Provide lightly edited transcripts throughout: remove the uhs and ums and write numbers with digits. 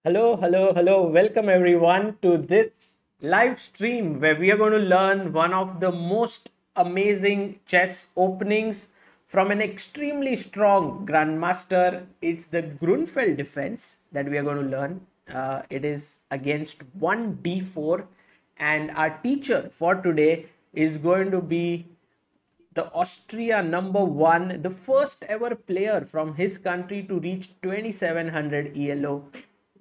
Hello, hello, hello. Welcome everyone to this live stream where we are going to learn one of the most amazing chess openings from an extremely strong grandmaster. It's the Grunfeld Defence that we are going to learn. It is against 1d4, and our teacher for today is going to be the Austria number one, the first ever player from his country to reach 2700 ELO,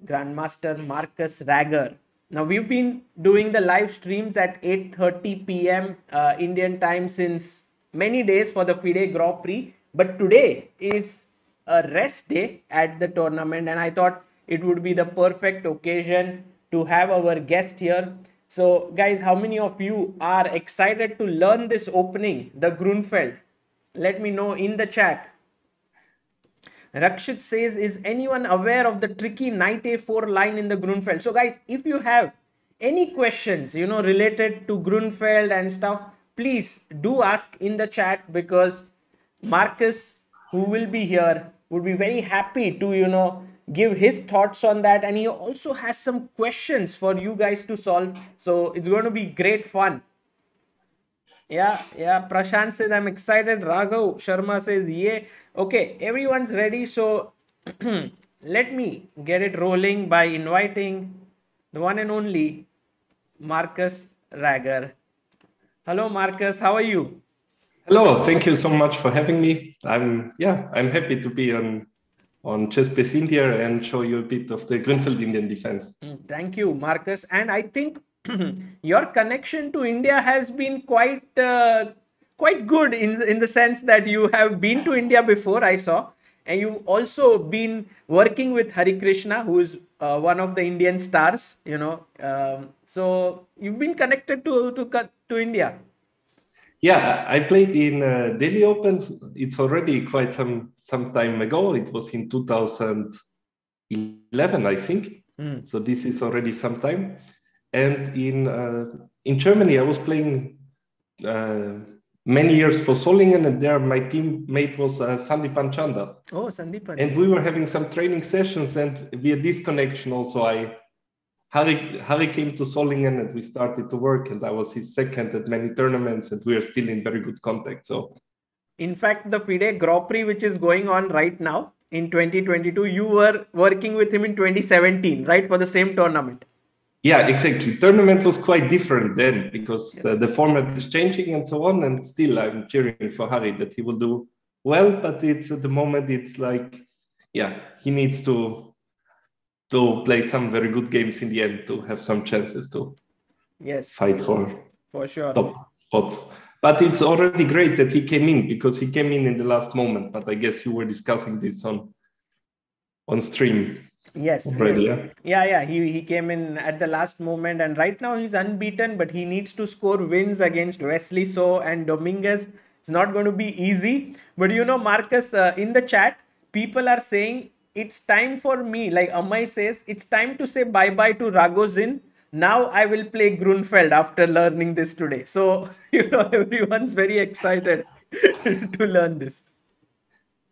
Grandmaster Markus Ragger. Now we've been doing the live streams at 8:30 p.m. Indian time since many days for the FIDE Grand Prix, but today is a rest day at the tournament, and I thought it would be the perfect occasion to have our guest here. So, guys, how many of you are excited to learn this opening, the Grunfeld? Let me know in the chat. Rakshit says, is anyone aware of the tricky knight a4 line in the Grunfeld? So, guys, if you have any questions, related to Grunfeld and stuff, please do ask in the chat, because Marcus, who will be here, would be very happy to, give his thoughts on that. And he also has some questions for you guys to solve. So it's going to be great fun. Yeah. Prashant says, I'm excited. Raghav Sharma says, yeah. Okay, everyone's ready. So let me get it rolling by inviting the one and only Markus Ragger. Hello, Marcus. How are you? Hello, thank you so much for having me. I'm happy to be on ChessBase India and show you a bit of the Grunfeld Indian defense. Thank you, Marcus. And I think your connection to India has been quite good in the sense that you have been to India before, I saw, and you've also been working with Hari Krishna, who is one of the Indian stars. So you've been connected to India. Yeah, I played in Delhi Open. It's already quite some time ago. It was in 2011, I think. So this is already some time. And in Germany, I was playing many years for Solingen, and there my teammate was Sandeep Panchanda. Oh, Sandeep. And we were having some training sessions, and via this connection also Harry came to Solingen and we started to work, and I was his second at many tournaments, and we are still in very good contact. So, in fact, the FIDE Grand Prix, which is going on right now in 2022, you were working with him in 2017, right, for the same tournament? Yeah, exactly. Tournament was quite different then, because the format is changing and so on. And still, I'm cheering for Harry that he will do well. But it's at the moment, it's like, he needs to play some very good games in the end to have some chances to fight for sure top spots. But it's already great that he came in, because he came in the last moment. But I guess you were discussing this on stream. Yes. Already, yeah. He came in at the last moment, and right now he's unbeaten, but he needs to score wins against Wesley So and Dominguez. It's not going to be easy. But Marcus, in the chat, people are saying it's time for me, like Amai says, it's time to say bye-bye to Ragozin. Now I will play Grunfeld after learning this today. So, everyone's very excited to learn this.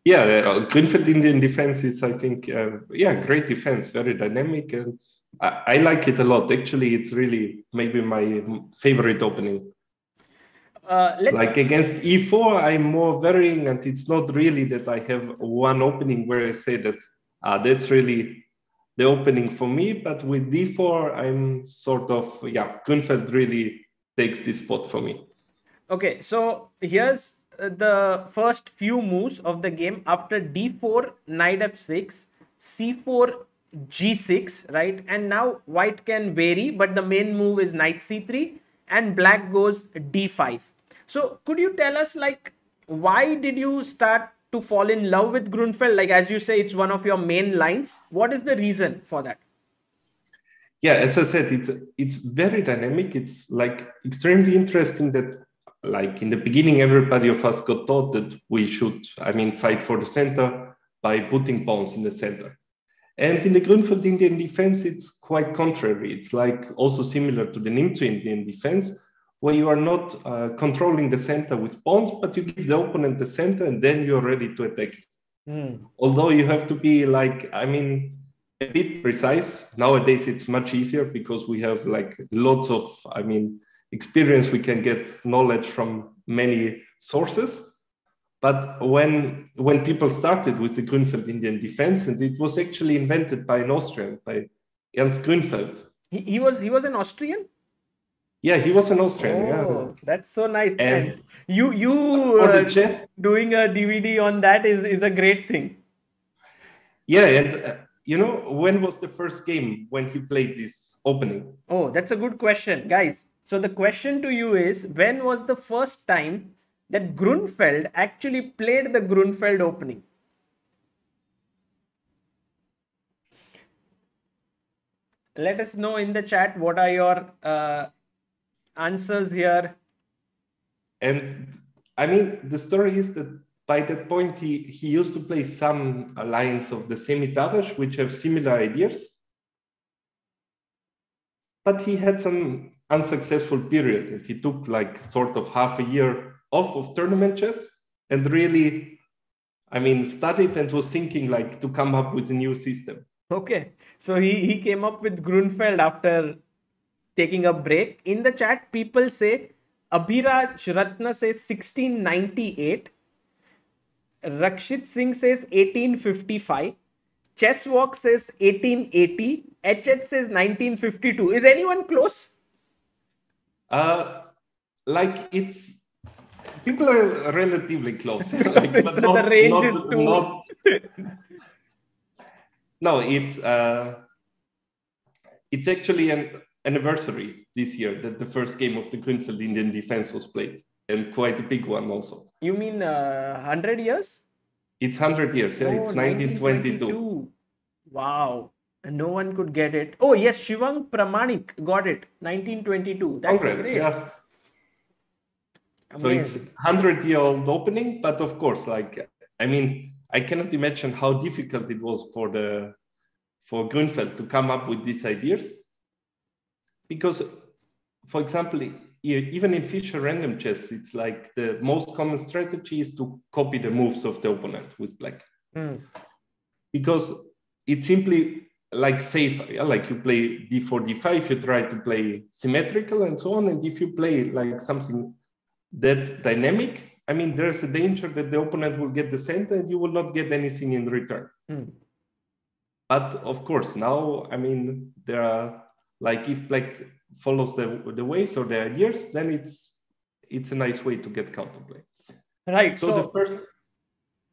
Yeah, Grunfeld Indian defense is, I think, great defense, very dynamic, and I like it a lot. Actually, it's really maybe my favorite opening. Like against e4, I'm more varying, and it's not really that I have one opening where I say that that's really the opening for me. But with d4, I'm sort of, Grunfeld really takes this spot for me. Okay, so here's the first few moves of the game. After d4, knight f6, c4, g6, right? And now white can vary, but the main move is knight c3, and black goes d5. So could you tell us, like, why did you start to fall in love with Grunfeld? Like, as you say, it's one of your main lines. What is the reason for that? Yeah, as I said, it's very dynamic. It's like extremely interesting that, like, in the beginning, everybody of us got taught that we should, fight for the center by putting pawns in the center. And in the Grunfeld Indian defense, it's quite contrary. It's like also similar to the Nimzo Indian defense, where you are not controlling the center with pawns, but you give the opponent the center and then you're ready to attack it. Although you have to be like, a bit precise. Nowadays, it's much easier because we have like lots of, I mean, experience. We can get knowledge from many sources. But when people started with the Grunfeld Indian Defense, and it was actually invented by an Austrian, by Ernst Grünfeld. He was an Austrian? Yeah, he was an Austrian. Oh, yeah. that's so nice. And you for the chat, doing a DVD on that is a great thing. Yeah, and you know, when was the first game when he played this opening? Oh, that's a good question, guys. So the question to you is, when was the first time that Grunfeld actually played the Grunfeld opening? Let us know in the chat what are your answers here. And I mean, the story is that by that point, he used to play some lines of the semi-Davash, which have similar ideas. But he had some unsuccessful period, and he took like sort of half a year off of tournament chess and really, I mean, studied and was thinking like to come up with a new system. Okay, so he came up with Grunfeld after taking a break. In the chat, people say Abhiraj Ratna says 1698. Rakshit Singh says 1855. Chesswalk says 1880. HH says 1952. Is anyone close? Like it's people are relatively close. Like, but not, the range is too. Not, no, it's actually an anniversary this year that the first game of the Grunfeld Indian Defense was played, and quite a big one also. You mean 100 years? It's 100 years, yeah. It's 1922. Wow. And no one could get it. Oh, yes, Shivang Pramanik got it. 1922. That's Congrats, great. Yeah. So it's 100-year-old opening, but of course, like, I mean, I cannot imagine how difficult it was for Grunfeld to come up with these ideas. Because, for example, even in Fischer random chess, it's like the most common strategy is to copy the moves of the opponent with black. Because it's simply like safer. Yeah? Like you play d4, d5, you try to play symmetrical and so on. And if you play like something that dynamic, I mean, there's a danger that the opponent will get the center and you will not get anything in return. But of course, now, I mean, there are like if black follows the ways or the ideas, then it's a nice way to get counterplay. Right. So the first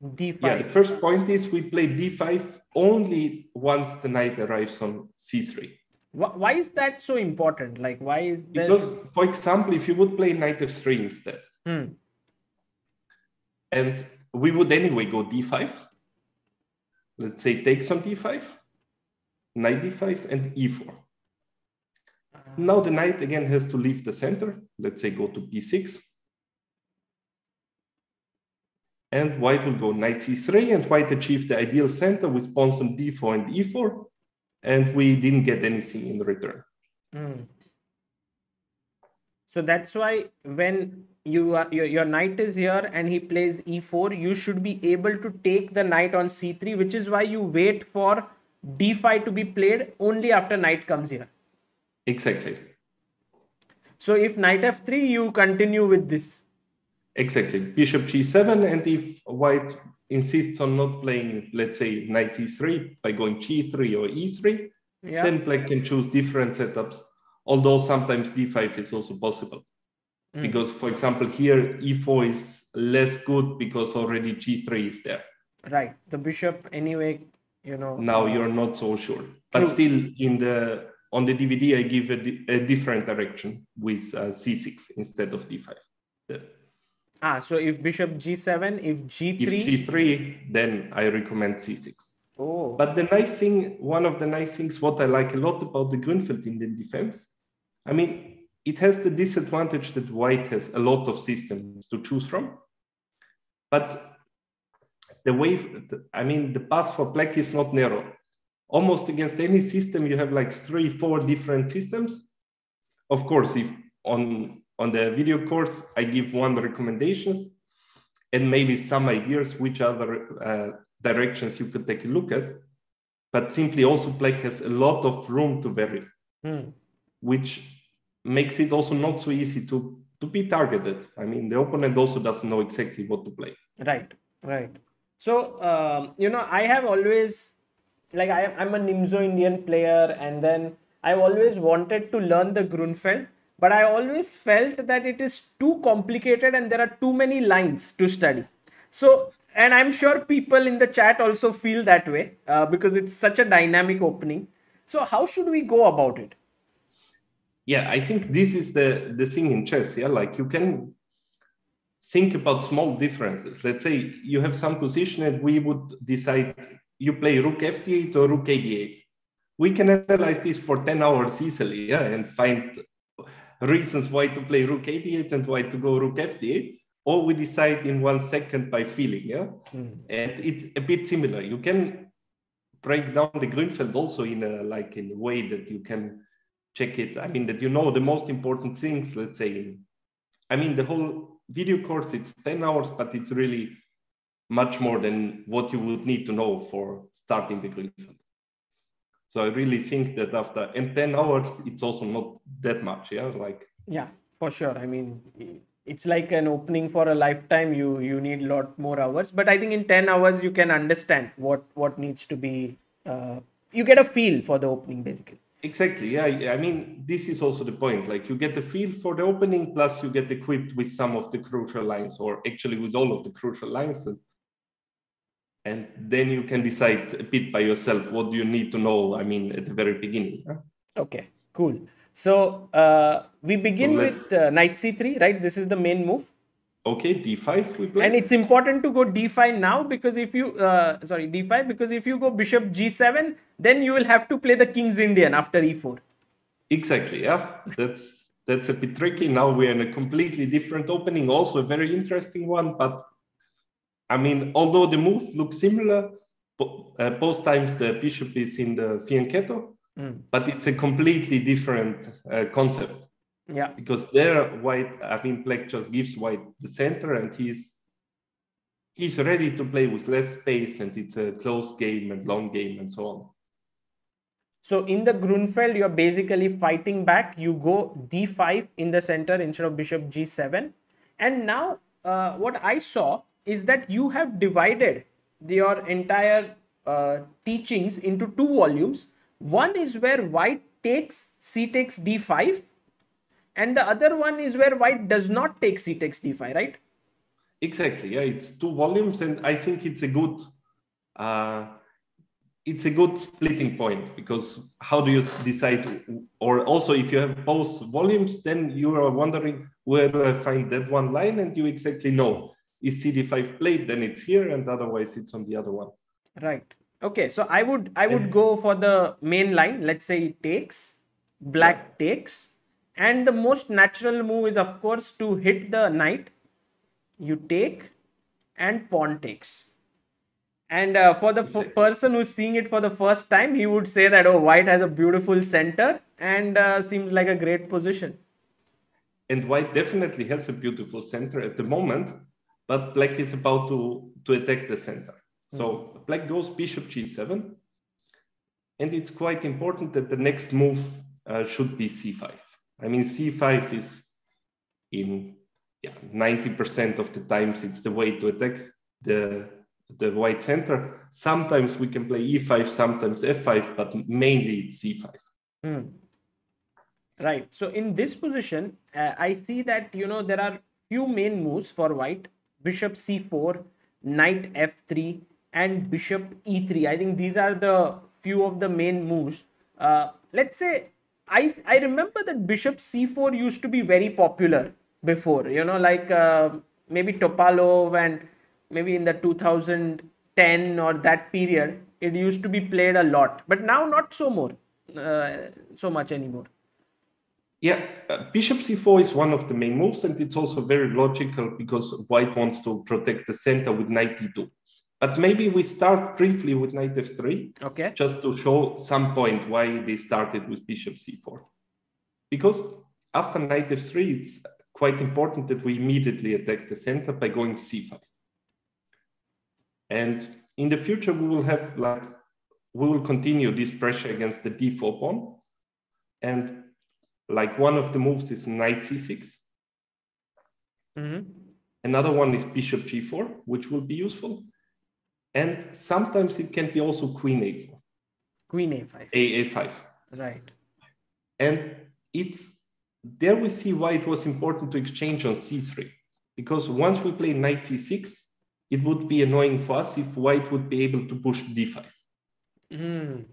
d5. Yeah, the first point is we play d5 only once the knight arrives on c3. Why is that so important? Like, why is that? Because, for example, if you would play knight f3 instead, and we would anyway go d5, let's say takes on d5, knight d5, and e4. Now the knight again has to leave the center. Let's say go to b6. And white will go knight c3, and white achieved the ideal center with pawns on d4 and e4. And we didn't get anything in return. So that's why when your knight is here and he plays e4, you should be able to take the knight on c3, which is why you wait for d5 to be played only after knight comes here. Exactly. So if knight f3, you continue with this. Exactly. Bishop g7, and if white insists on not playing, let's say, knight e3 by going g3 or e3, then black can choose different setups, although sometimes d5 is also possible. Because, for example, here e4 is less good because already g3 is there. Right. The bishop, anyway, you know. Now you're not so sure. But still, on the DVD, I give a different direction with c6 instead of d5. So if bishop g7, if g3? If g3, then I recommend c6. Oh. But the nice thing, one of the nice things, what I like a lot about the Grunfeld Indian Defense, I mean, it has the disadvantage that white has a lot of systems to choose from. But the path for black is not narrow. Almost against any system, you have like 3-4 different systems. Of course, if on the video course, I give one recommendations and maybe some ideas which other directions you could take a look at. but simply also black has a lot of room to vary, which makes it also not so easy to be targeted. I mean, the opponent also doesn't know exactly what to play. Right, right. So, you know, I have always, like, I'm a Nimzo Indian player, and then I've always wanted to learn the Grunfeld, but I always felt that it is too complicated and there are too many lines to study. So, and I'm sure people in the chat also feel that way because it's such a dynamic opening. So, how should we go about it? Yeah, I think this is the thing in chess. Yeah, like you can think about small differences. Let's say you have some position and we would decide you play rook f8 or rook a8. We can analyze this for 10 hours easily, yeah, and find reasons why to play rook a8 and why to go rook f8, or we decide in 1 second by feeling, yeah. And it's a bit similar. You can break down the Grünfeld also in a way that you can check it. I mean, that you know the most important things, let's say. I mean, the whole video course, it's 10 hours, but it's really much more than what you would need to know for starting the Grünfeld. So I really think that after 10 hours, it's also not that much, yeah? Yeah, for sure. I mean, it's like an opening for a lifetime. You need a lot more hours, but I think in 10 hours you can understand what needs to be. You get a feel for the opening, basically. Exactly. Yeah. I mean, this is also the point. Like you get the feel for the opening, plus you get equipped with some of the crucial lines, or actually with all of the crucial lines. And then you can decide a bit by yourself what do you need to know, I mean, at the very beginning. Huh? Okay, cool. So we begin with knight c3, right? This is the main move. Okay, d5 we play. And it's important to go d5 now because if you, sorry, d5, because if you go bishop g7, then you will have to play the King's Indian after e4. Exactly, yeah. That's a bit tricky. Now we're in a completely different opening, also a very interesting one. But I mean, although the move looks similar, both times the bishop is in the fianchetto, but it's a completely different concept. Yeah. Because there, white, I mean, black just gives white the center, and he's ready to play with less space, and it's a close game and long game and so on. So in the Grunfeld, you're basically fighting back. You go d5 in the center instead of bishop g7. And now what I saw is that you have divided your entire teachings into two volumes. One is where white takes c takes d5. And the other one is where white does not take c takes d5, right? Exactly. Yeah, it's two volumes, and I think it's a good splitting point, because how do you decide? Or also, if you have both volumes, then you are wondering where do I find that one line, and you exactly know is cd5 played, then it's here, and otherwise it's on the other one. Right. Okay. So I would go for the main line. Let's say it takes, black takes. And the most natural move is, of course, to hit the knight. You take and pawn takes. And for the person who's seeing it for the first time, he would say that, oh, white has a beautiful center and seems like a great position. And white definitely has a beautiful center at the moment, but black is about to attack the center. So black goes bishop g7. And it's quite important that the next move should be c5. I mean, c5 is in 90% of the times it's the way to attack the white center. Sometimes we can play e5, sometimes f5, but mainly it's c5. Right. So in this position, I see that, there are few main moves for white: bishop c4, knight f3, and bishop e3. I think these are the few of the main moves. Let's say I remember that bishop c4 used to be very popular before, like maybe Topalov, and maybe in the 2010 or that period, it used to be played a lot, but now not so much anymore. Yeah, bishop c4 is one of the main moves, and it's also very logical because white wants to protect the center with knight d2. But maybe we start briefly with knight f3, okay, just to show some point why they started with bishop c4. Because after knight f3, it's quite important that we immediately attack the center by going c5. And in the future, we will have like we will continue this pressure against the d4 pawn. And like one of the moves is knight c6. Another one is bishop g4, which will be useful. And sometimes it can be also queen a4. Queen a5. A5. Right. And there we see why it was important to exchange on c3. Because once we play knight c6, it would be annoying for us if white would be able to push d5. And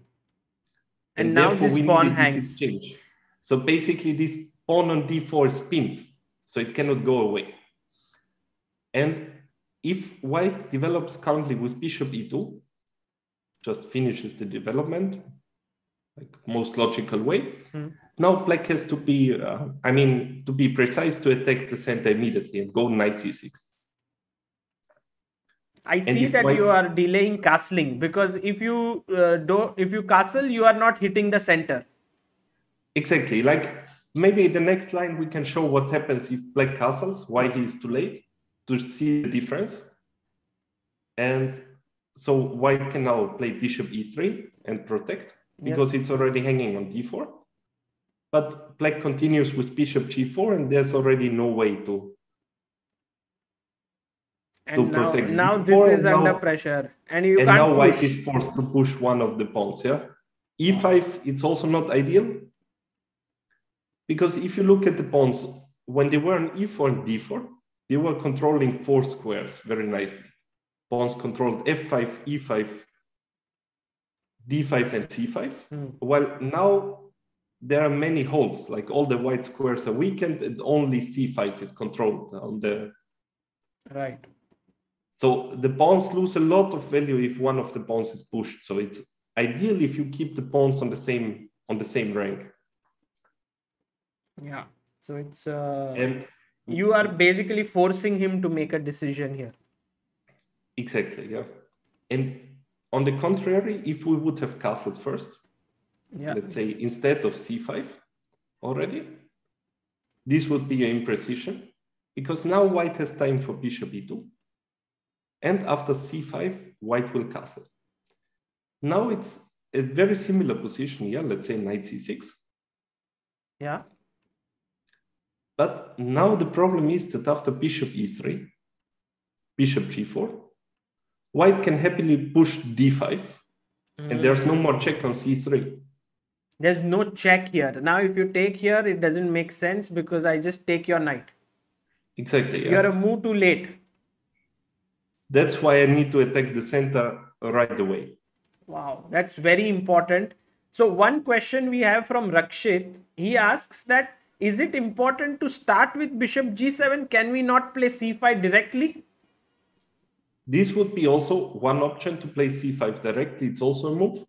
now this pawn hangs. This exchange. So basically this pawn on d4 is pinned, so it cannot go away. And if white develops currently with bishop e2, just finishes the development, like most logical way, now black has to be, to be precise, to attack the center immediately and go knight c6. I see that you are delaying castling, because if you castle, you are not hitting the center. Exactly. Like maybe the next line we can show what happens if black castles, why he is too late, to see the difference. And so white can now play bishop e3 and protect, because it's already hanging on d4. But black continues with bishop g4, and there's already no way to protect. Now this is under pressure, and you can't now push. White is forced to push one of the pawns. E5, it's also not ideal, because if you look at the pawns, when they were on e4 and d4, they were controlling 4 squares very nicely. Pawns controlled f5, e5, d5, and c5. While now there are many holes, like all the white squares are weakened, and only c5 is controlled on the right. So the pawns lose a lot of value if one of the pawns is pushed. So it's ideal if you keep the pawns on the same rank. Yeah. So it's and you are basically forcing him to make a decision here. Exactly. Yeah. And on the contrary, if we would have castled first, let's say instead of c5 already, this would be an imprecision, because now white has time for bishop e2. And after c5, white will castle. Now it's a very similar position here, let's say knight c6. Yeah. But now the problem is that after bishop e3, bishop g4, white can happily push d5, and there's no more check on c3. There's no check here. Now if you take here, it doesn't make sense, because I just take your knight. Exactly. You're a move too late. That's why I need to attack the center right away. Wow, that's very important. So one question we have from Rakshit, he asks that, is it important to start with bishop g7? Can we not play c5 directly? This would be also one option, to play c5 directly. It's also a move,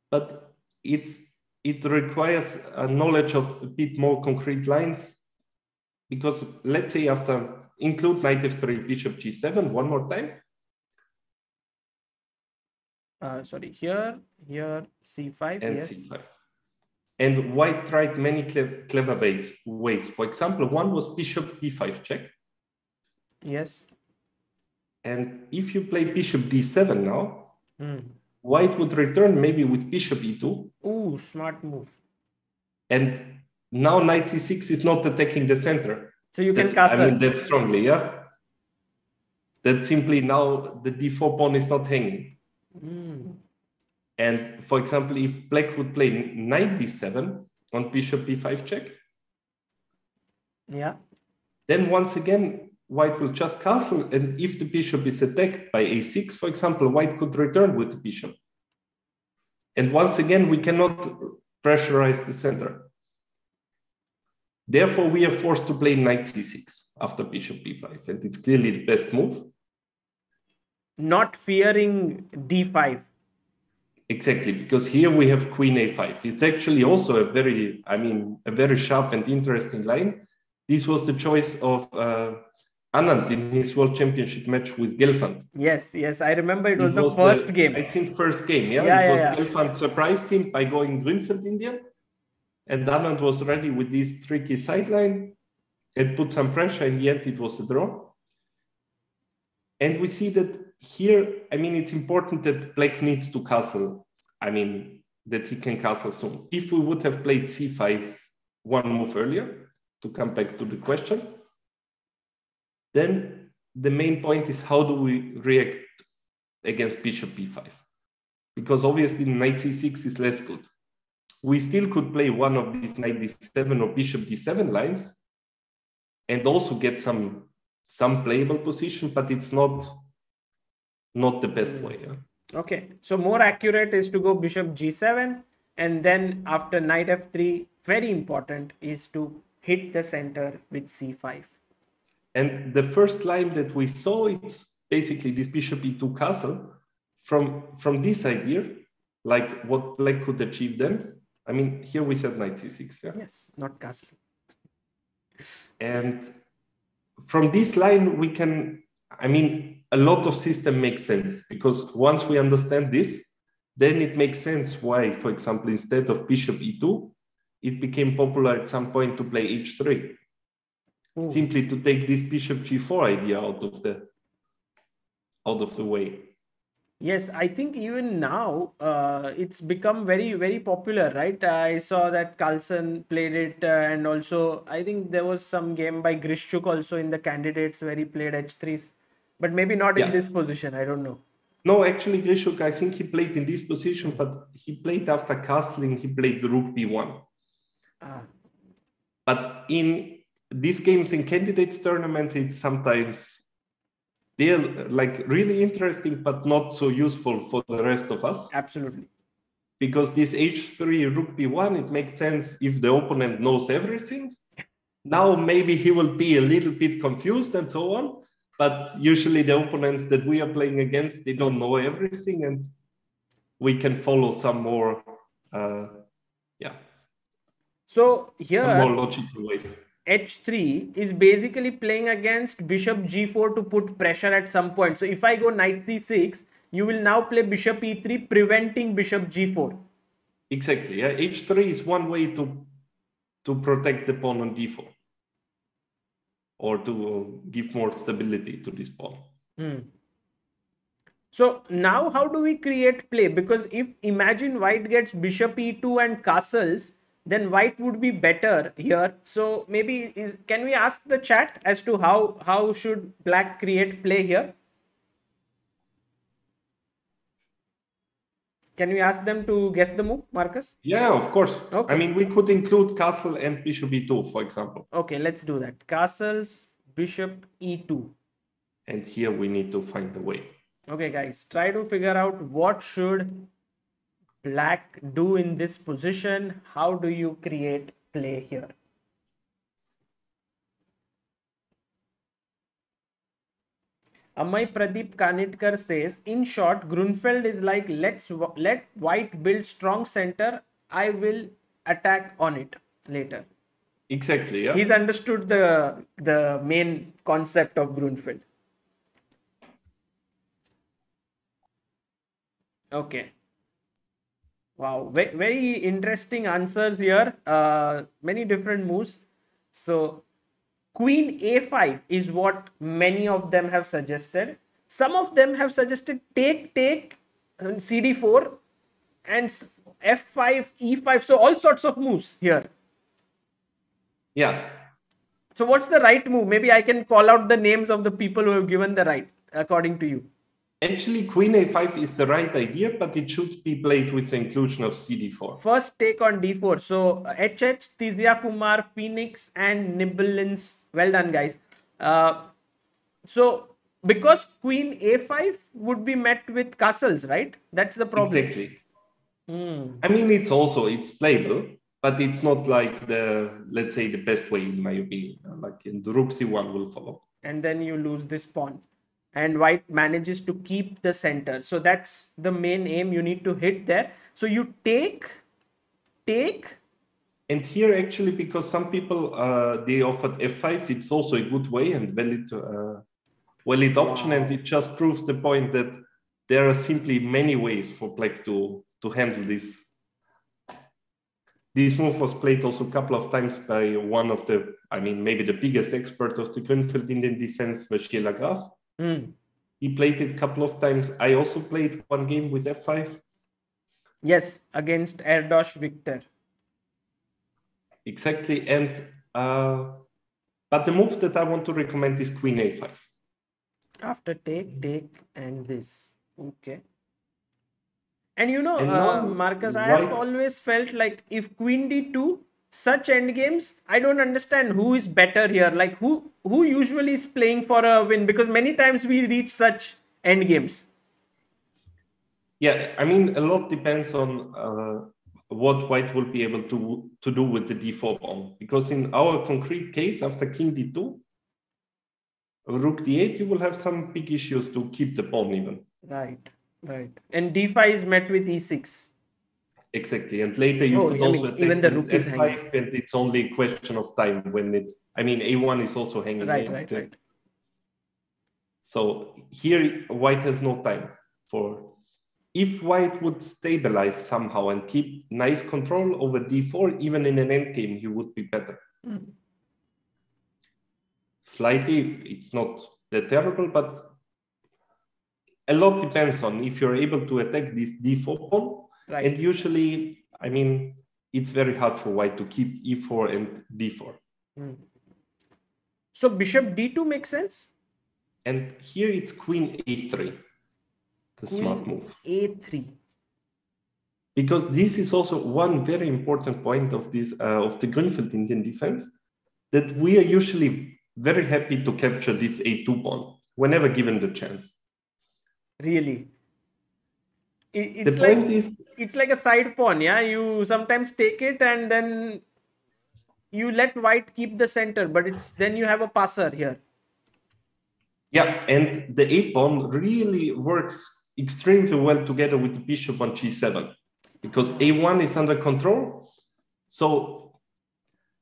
but it requires a knowledge of a bit more concrete lines, because let's say after include knight f3, bishop g7 one more time. Sorry, here, c5, and yes. c5. And white tried many clever ways. For example, one was bishop b5 check. Yes. And if you play bishop d7 now, white would return maybe with bishop e2. Ooh, smart move. And now knight c6 is not attacking the center. So you can castle. I mean, that strongly, yeah? That simply now the d4 pawn is not hanging. And for example, if black would play knight d7 on bishop b5 check, then once again, white will just castle. And if the bishop is attacked by a6, for example, white could return with the bishop. And once again, we cannot pressurize the center. Therefore, we are forced to play knight c6 after bishop b5, and it's clearly the best move. Not fearing d5. Exactly, because here we have queen a5. It's actually also a very sharp and interesting line. This was the choice of Anand in his World Championship match with Gelfand. Yes, I remember it was the first game. I think first game, Gelfand surprised him by going Grunfeld India. And Anand was ready with this tricky sideline and put some pressure. In the end, it was a draw. And we see that here, it's important that black needs to castle I mean, that he can castle soon. If we would have played c5 one move earlier, to come back to the question, then the main point is how do we react against bishop b5? Because obviously knight c6 is less good. We still could play one of these knight d7 or bishop d7 lines and also get some playable position, but it's not the best way. Yeah? Okay, so more accurate is to go bishop g7, and then after knight f3, very important is to hit the center with c5. And the first line that we saw, it's basically this bishop e2 castle from this idea, like what black could achieve then. I mean, here we said knight c6. Yeah? Yes, not castle. And from this line, we can, I mean, a lot of system makes sense, because once we understand this, then it makes sense why, for example, instead of bishop e2, it became popular at some point to play h3. Ooh. Simply to take this bishop g4 idea out of the way. Yes, I think even now it's become very, very popular, right? I saw that Carlsen played it, and also I think there was some game by Grishchuk also in the candidates where he played h3s, but maybe not in this position. I don't know. No, actually, Grishchuk, I think he played in this position, but he played after castling, he played the rook b1. But in these games in candidates tournaments, it's sometimes they're like really interesting, but not so useful for the rest of us. Absolutely. Because this h3 rook b1, it makes sense if the opponent knows everything. Now maybe he will be a little bit confused and so on. But usually the opponents that we are playing against, they don't know everything, and we can follow some more, So here, some more logical ways. h3 is basically playing against bishop g4 to put pressure at some point. So if I go knight c6, you will now play bishop e3, preventing bishop g4. Exactly. Yeah. h3 is one way to protect the pawn on d4, or to give more stability to this pawn. So now how do we create play? Because if imagine white gets bishop e2 and castles, then white would be better here. So maybe can we ask the chat as to how should black create play here? Can we ask them to guess the move, Marcus? Yeah, of course. Okay. I mean, we could include castle and bishop e2, for example. Okay, let's do that. Castles, bishop e2. And here we need to find the way. Okay, guys, try to figure out what should black do in this position. How do you create play here? Amay Pradeep Kanitkar says, in short, Grunfeld is like, let white build strong center. I will attack on it later. Exactly, yeah. He's understood the main concept of Grunfeld. Okay. Wow, very interesting answers here. Many different moves. So queen a5 is what many of them have suggested. Some of them have suggested take cd4 and f5 e5. So all sorts of moves here. Yeah. So what's the right move? Maybe I can call out the names of the people who have given the right, according to you. Actually, queen a5 is the right idea, but it should be played with the inclusion of cd4. First take on d4. So HH, Tizia Kumar, Phoenix, and Nibblins. Well done, guys. So because queen a5 would be met with castles, right? That's the problem. Exactly. I mean, it's playable, but it's not like let's say, the best way, in my opinion. Like in the rook c1 will follow. And then you lose this pawn. And white manages to keep the center. So that's the main aim. You need to hit there. So you take. And here, actually, because some people, they offered f5, it's also a good way and valid option. Wow. And it just proves the point that there are simply many ways for black to handle this. This move was played also a couple of times by one of the, I mean, maybe the biggest expert of the Grunfeld Indian defense, Vachier Lagrave. He played it a couple of times. I also played one game with f5. Yes, against Erdos Victor. Exactly. And but the move that I want to recommend is Queen A5. After take, and this. Okay. And you know, And now Marcus, I have white, always felt like if Queen D2, such endgames, I don't understand who is better here. Like who usually is playing for a win, because many times we reach such endgames. yeah, I mean, a lot depends on what white will be able to do with the d4 pawn. Because in our concrete case, after king d2, rook d8, you will have some big issues to keep the pawn even. Right, right. And D5 is met with E6. Exactly. And later you could also attack even the with rook is f5, hanging. and it's only a question of time when it, I mean, a1 is also hanging. Right. So here white has no time for, if white would stabilize somehow and keep nice control over d4, even in an endgame, he would be better. Mm. Slightly, it's not that terrible, but a lot depends on if you're able to attack this d4 pawn. Right. And usually, I mean, it's very hard for white to keep e4 and d4. Mm. So bishop d2 makes sense? And here it's queen a3, the smart move. a3. Because this is also one very important point of this of the Grunfeld Indian defense, that we are usually very happy to capture this a2 pawn whenever given the chance. Really? It's like a side pawn, yeah? You sometimes take it and then you let white keep the center, but then you have a passer here. Yeah, and the a pawn really works extremely well together with the bishop on g7, because a1 is under control. So,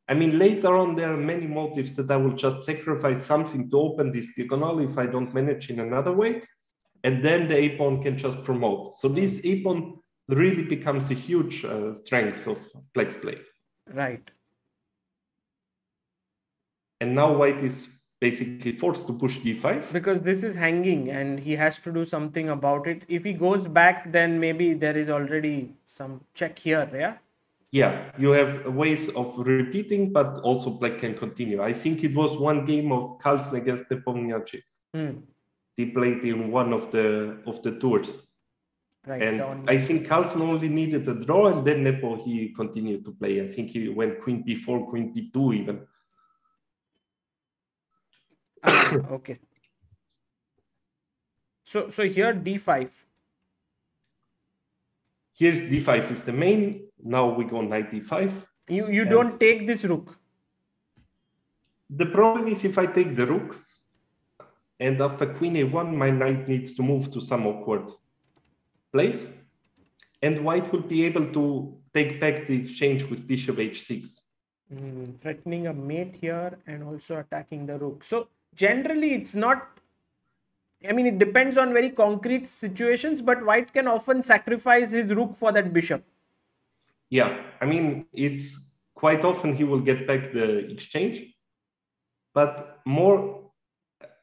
I mean, later on, there are many motives that I will just sacrifice something to open this diagonal if I don't manage in another way. And then the a pawn can just promote. So this a pawn really becomes a huge strength of Black's play. Right. And now white is basically forced to push d5. Because this is hanging and he has to do something about it. If he goes back, then maybe there is already some check here, yeah? Yeah, you have ways of repeating, but also Black can continue. I think it was one game of Carlsen against Nepomniachtchi. They played in one of the tours. Right, and I think Carlsen only needed a draw, and then Nepo, he continued to play. I think he went queen b4, queen b2 even. Okay. So here d5. Here's d5 is the main. Now we go knight d5. You don't take this rook. The problem is if I take the rook, and after queen a1, my knight needs to move to some awkward place, and white will be able to take back the exchange with bishop h6. Threatening a mate here and also attacking the rook. So generally it's not, I mean, it depends on very concrete situations, but white can often sacrifice his rook for that bishop. Yeah, I mean, it's quite often he will get back the exchange, but more,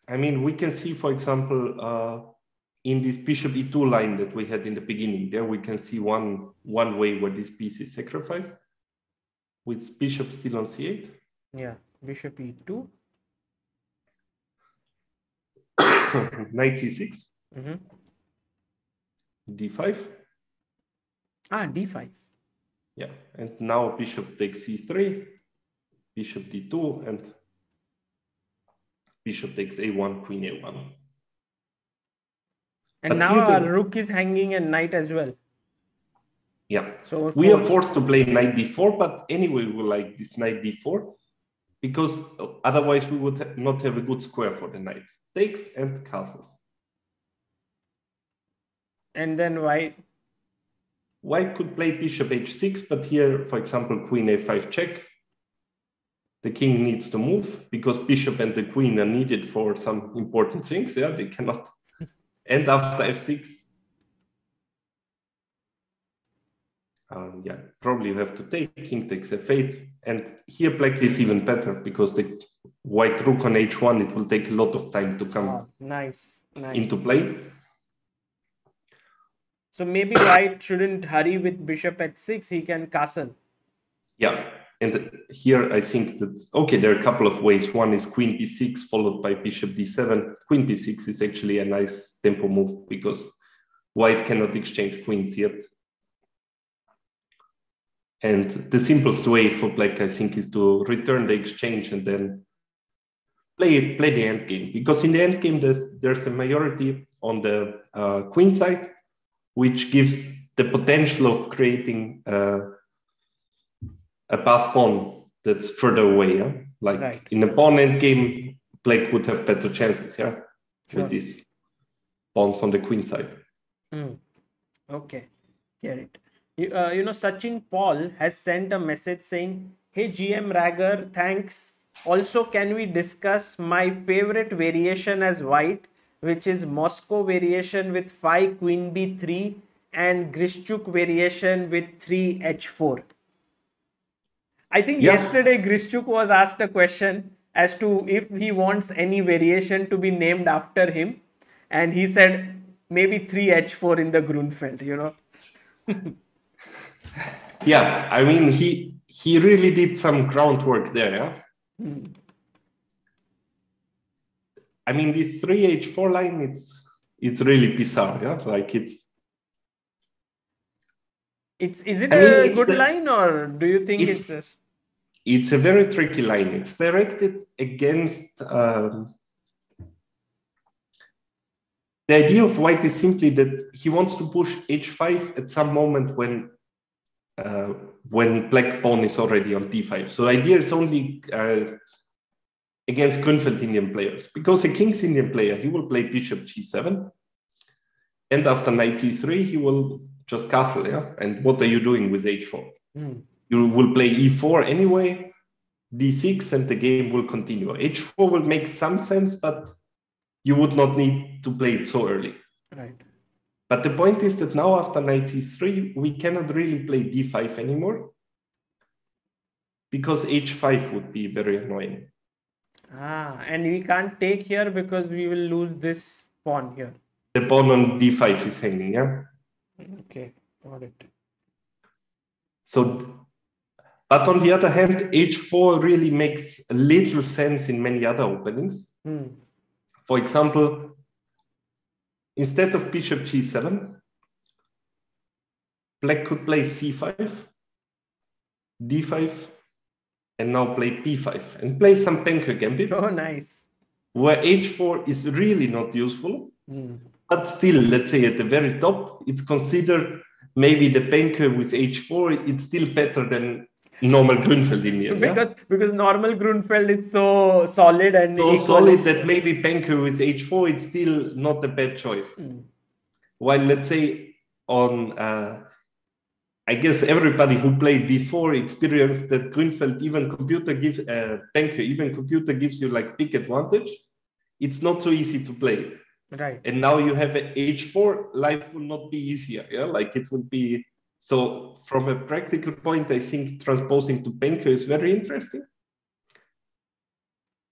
I mean, we can see, for example, in this bishop e2 line that we had in the beginning, there we can see one way where this piece is sacrificed, with bishop still on c8. Yeah, bishop e2. Knight c6. d5. D5. Yeah, and now bishop takes c3, bishop d2, and bishop takes a1, queen a1. And but now our rook is hanging and knight as well. Yeah, so we are forced to play knight d4, but anyway, we like this knight d4, because otherwise we would not have a good square for the knight. Takes and castles. And then white could play bishop h6, but here, for example, queen a5 check. The king needs to move because bishop and the queen are needed for some important things. Yeah, they cannot. And after f6, yeah, probably you have to take. King takes f8, and here black is even better because the white rook on h1, it will take a lot of time to come nice. into play. So maybe white shouldn't hurry with bishop at 6. He can castle. Yeah. And here I think that, okay, there are a couple of ways. One is queen b6 followed by bishop d7. Queen b6 is actually a nice tempo move because white cannot exchange queens yet. And the simplest way for black, I think, is to return the exchange and then play the endgame. Because in the endgame, there's a majority on the queen side, which gives the potential of creating a pass pawn that's further away. Yeah? Like Right. in a pawn endgame, black would have better chances, yeah, Sure. with these pawns on the queen side. Okay, get it. You know, Sachin Paul has sent a message saying, "Hey GM Ragger, thanks. Also, can we discuss my favorite variation as white, which is Moscow variation with 5 queen b3 and Grishchuk variation with 3 h4." I think Yeah. yesterday Grishchuk was asked a question as to if he wants any variation to be named after him, and he said maybe 3h4 in the Grunfeld, you know. Yeah, I mean, he really did some groundwork there, yeah? I mean, this 3h4 line, it's really bizarre, yeah? Like is it I mean, a it's good line, or do you think it's just... It's a very tricky line. It's directed against the idea of white is simply that he wants to push h5 at some moment when black pawn is already on d5. So the idea is only against Grunfeld Indian players, because a king's Indian player, he will play bishop g7, and after knight c3 he will just castle, yeah. And what are you doing with h4? You will play e4 anyway, d6, and the game will continue. h4 will make some sense, but you would not need to play it so early. Right. But the point is that now after knight c3, we cannot really play d5 anymore, because h5 would be very annoying. And we can't take here because we will lose this pawn here. The pawn on d5 is hanging, yeah? Okay, got it. So, but on the other hand, h4 really makes little sense in many other openings. For example, instead of bishop g7, black could play c5, d5, and now play b5, and play some Penker gambit. Oh, nice. Where h4 is really not useful, but still, let's say at the very top, it's considered maybe the Penker with h4, it's still better than normal Grunfeld Indian. Because normal Grunfeld is so solid and so solid that maybe Penker with h4, it's still not a bad choice. While let's say on, I guess everybody who played d4 experienced that Grunfeld, even computer gives, Penker, even computer gives you like big advantage. It's not so easy to play. Right. And now you have an h4, life will not be easier. Yeah, like it will be. So from a practical point, I think transposing to Penker is very interesting.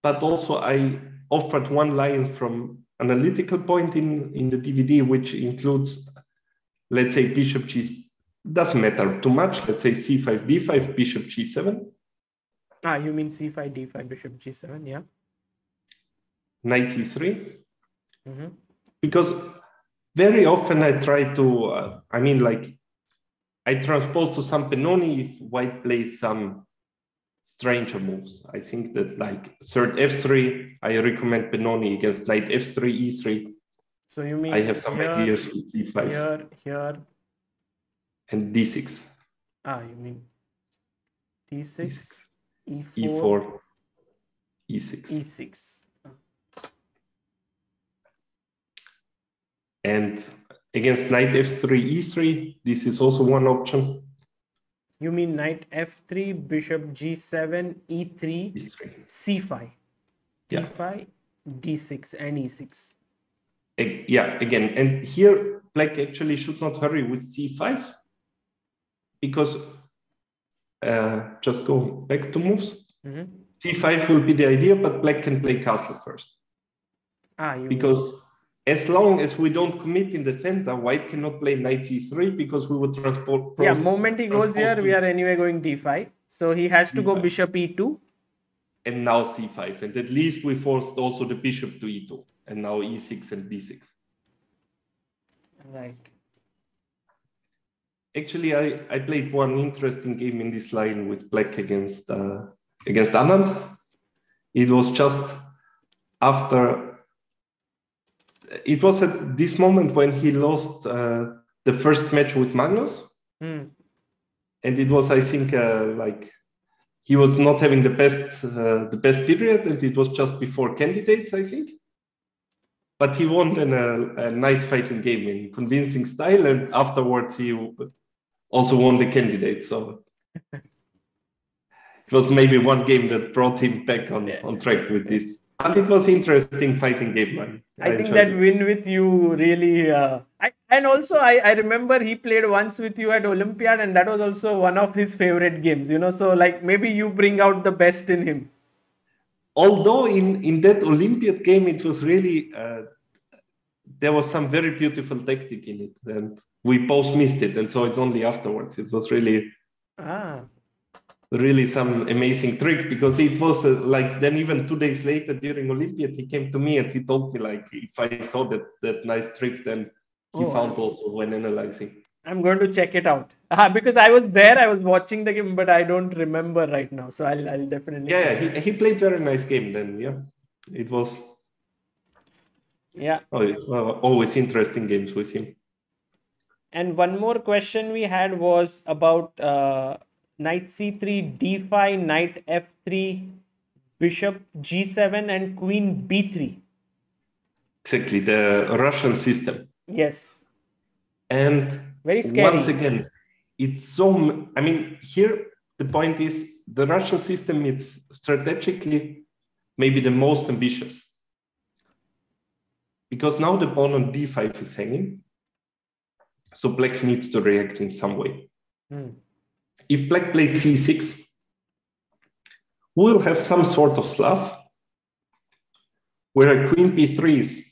But also I offered one line from analytical point in the DVD, which includes, let's say, bishop g, doesn't matter too much. Let's say c5, d5, bishop g7. You mean c5, d5, bishop g7, yeah. Knight c3. Because very often I try to, I transpose to some Benoni if white plays some stranger moves. I think that like third f3, I recommend Benoni against knight f3, e3. So you mean I have some ideas with d5. Here. And d6. You mean d6, e4, e4, e6. e6. And against knight f3, e3, this is also one option. You mean knight f3, bishop g7, e3, c5, d5, d6, and e6. Yeah, again, and here black actually should not hurry with c5, because just go back to moves. c5 will be the idea, but black can play castle first. Because as long as we don't commit in the center, white cannot play knight c3 because we would transport. Yeah, moment he goes here, we are anyway going d5. So he has to go bishop e2. And now c5. And at least we forced also the bishop to e2. And now e6 and d6. Right. Actually, I played one interesting game in this line with black against Anand. It was just after, it was at this moment when he lost the first match with Magnus. And it was, I think, like he was not having the best period, and it was just before candidates, I think. But he won a nice fighting game in convincing style, and afterwards he also won the candidate. So it was maybe one game that brought him back on track with this. And it was interesting fighting game, man. I think that win with you really... and also, I remember he played once with you at Olympiad, and that was also one of his favorite games, you know. So, like, maybe you bring out the best in him. Although in that Olympiad game, it was really... there was some very beautiful tactic in it, and we both missed it and saw it only afterwards. It was really... really some amazing trick, because it was like then even 2 days later during Olympiad, he came to me and he told me, like, if I saw that nice trick, then he found also when analyzing. I'm going to check it out because I was there, I was watching the game, but I don't remember right now. So I'll definitely. Yeah, he played very nice game then. Yeah, it was. Yeah. Oh, it's always interesting games with him. And one more question we had was about knight c3, d5, knight f3, bishop g7, and queen b3. Exactly, the Russian system. Yes. And very scary. Once again, it's so... I mean, here the point is the Russian system is strategically maybe the most ambitious. Because now the pawn on d5 is hanging. So black needs to react in some way. If black plays c6, we'll have some sort of Slav, where a queen b3 is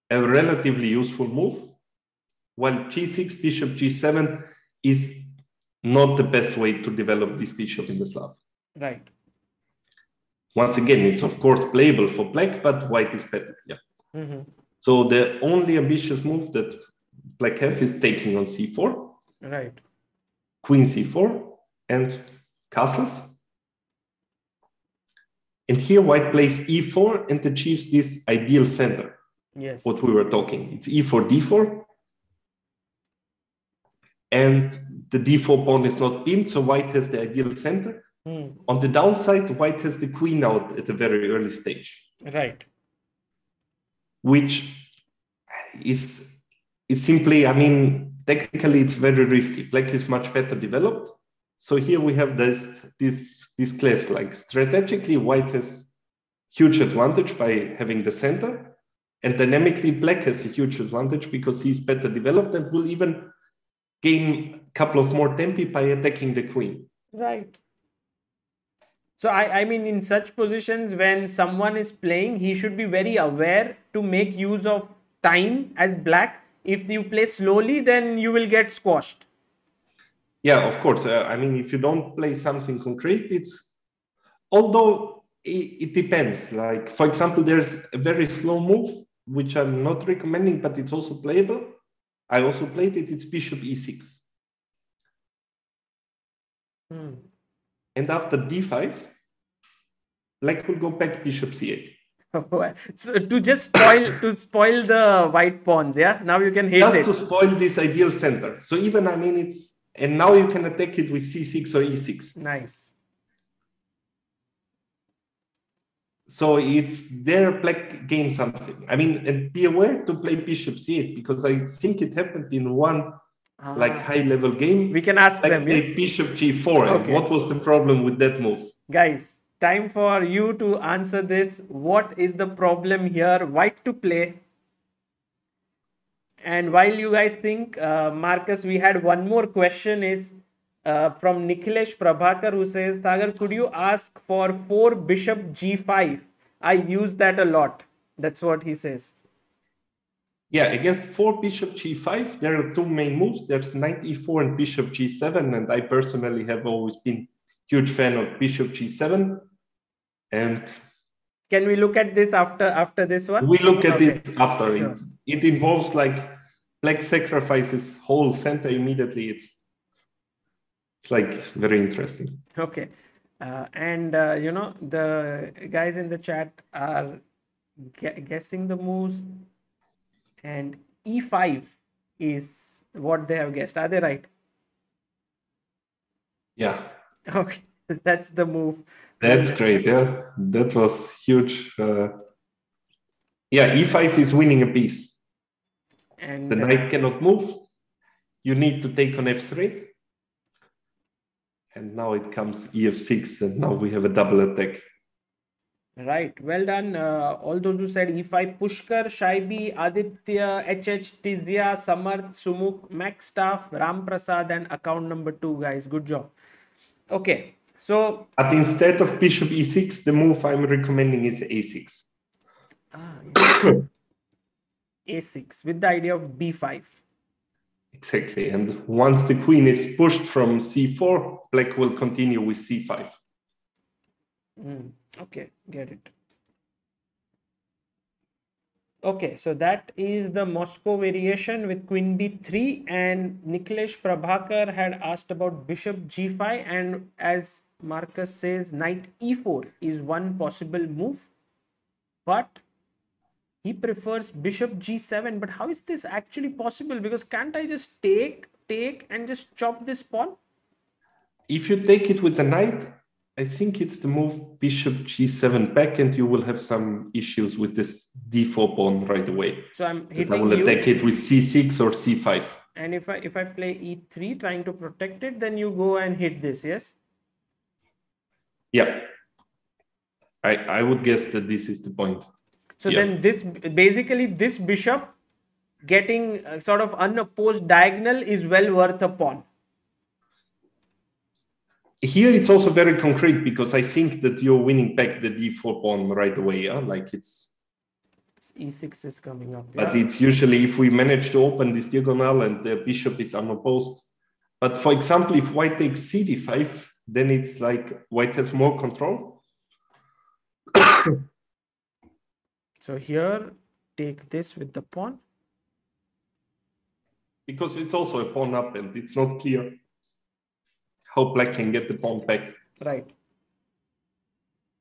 a relatively useful move, while g6, bishop g7 is not the best way to develop this bishop in the Slav. Right. Once again, it's of course playable for black, but white is better. Yeah. So the only ambitious move that black has is taking on c4. Right. Queen c4 and castles. And here white plays e4 and achieves this ideal center. Yes. What we were talking. It's e4, d4. And the d4 pawn is not pinned, so white has the ideal center. On the downside, white has the queen out at a very early stage. Right. Which is simply, I mean, technically it's very risky. Black is much better developed. So here we have this clash, like strategically white has huge advantage by having the center, and dynamically black has a huge advantage because he's better developed and will even gain a couple of more tempi by attacking the queen. Right. So I mean, in such positions, when someone is playing, he should be very aware to make use of time as black. If you play slowly, then you will get squashed. Yeah, of course. I mean, if you don't play something concrete, although it depends. Like, for example, there's a very slow move, which I'm not recommending, but it's also playable. I also played it. It's bishop e6. And after d5, black will go back bishop c8. So to just spoil the white pawns, yeah? Now you can hate it. Just to spoil this ideal center. So even, I mean, and now you can attack it with c6 or e6. Nice. So it's there, black gains something. I mean, and be aware to play bishop c8, because I think it happened in one like high-level game. We can ask them, yes? Bishop g4. Okay. And what was the problem with that move? Guys, time for you to answer this. What is the problem here? White to play. And while you guys think, Marcus, we had one more question is from Nikhilesh Prabhakar, who says, Sagar, could you ask for 4 bishop g5? I use that a lot. That's what he says. Yeah, against 4 bishop g5, there are two main moves. There's knight e4 and bishop g7, and I personally have always been huge fan of bishop g7. And can we look at this after this one? We look at it after. Sure. It involves like black sacrifices whole center immediately. It's like very interesting. Okay. And you know, the guys in the chat are guessing the moves, and e5 is what they have guessed. Are they right? Yeah. Okay, that's the move. That's great. Yeah, that was huge. Yeah, e5 is winning a piece. And the knight cannot move. You need to take on f3. And now it comes ef6, and now we have a double attack. Right. Well done. All those who said e5, Pushkar, Shaibi, Aditya, HH, Tizia, Samarth, Sumukh, Max Staff, Ram Prasad, and account number 2, guys. Good job. Okay. So. But instead of bishop e6, the move I'm recommending is a6. Yeah. a6 with the idea of b5. Exactly. And once the queen is pushed from c4, black will continue with c5. Okay, get it. Okay, so that is the Moscow variation with queen b3, and Niklesh Prabhakar had asked about bishop g5, and as Marcus says, knight e4 is one possible move, but he prefers bishop g7. But how is this actually possible? Because can't I just take and just chop this pawn? If you take it with the knight, I think it's the move bishop g7 back, and you will have some issues with this d4 pawn right away. So I'm hitting I will attack it with c6 or c5. And if I play e3 trying to protect it, then you go and hit this, yes? Yeah. I would guess that this is the point. So then this basically this bishop getting sort of unopposed diagonal is well worth a pawn. Here it's also very concrete, because I think that you're winning back the d4 pawn right away. Yeah? Like it's e6 is coming up. But it's usually if we manage to open this diagonal and the bishop is unopposed. But for example, if white takes cd5, then it's like white has more control. So here, take this with the pawn. Because it's also a pawn up, and it's not clear how black can get the pawn back. Right.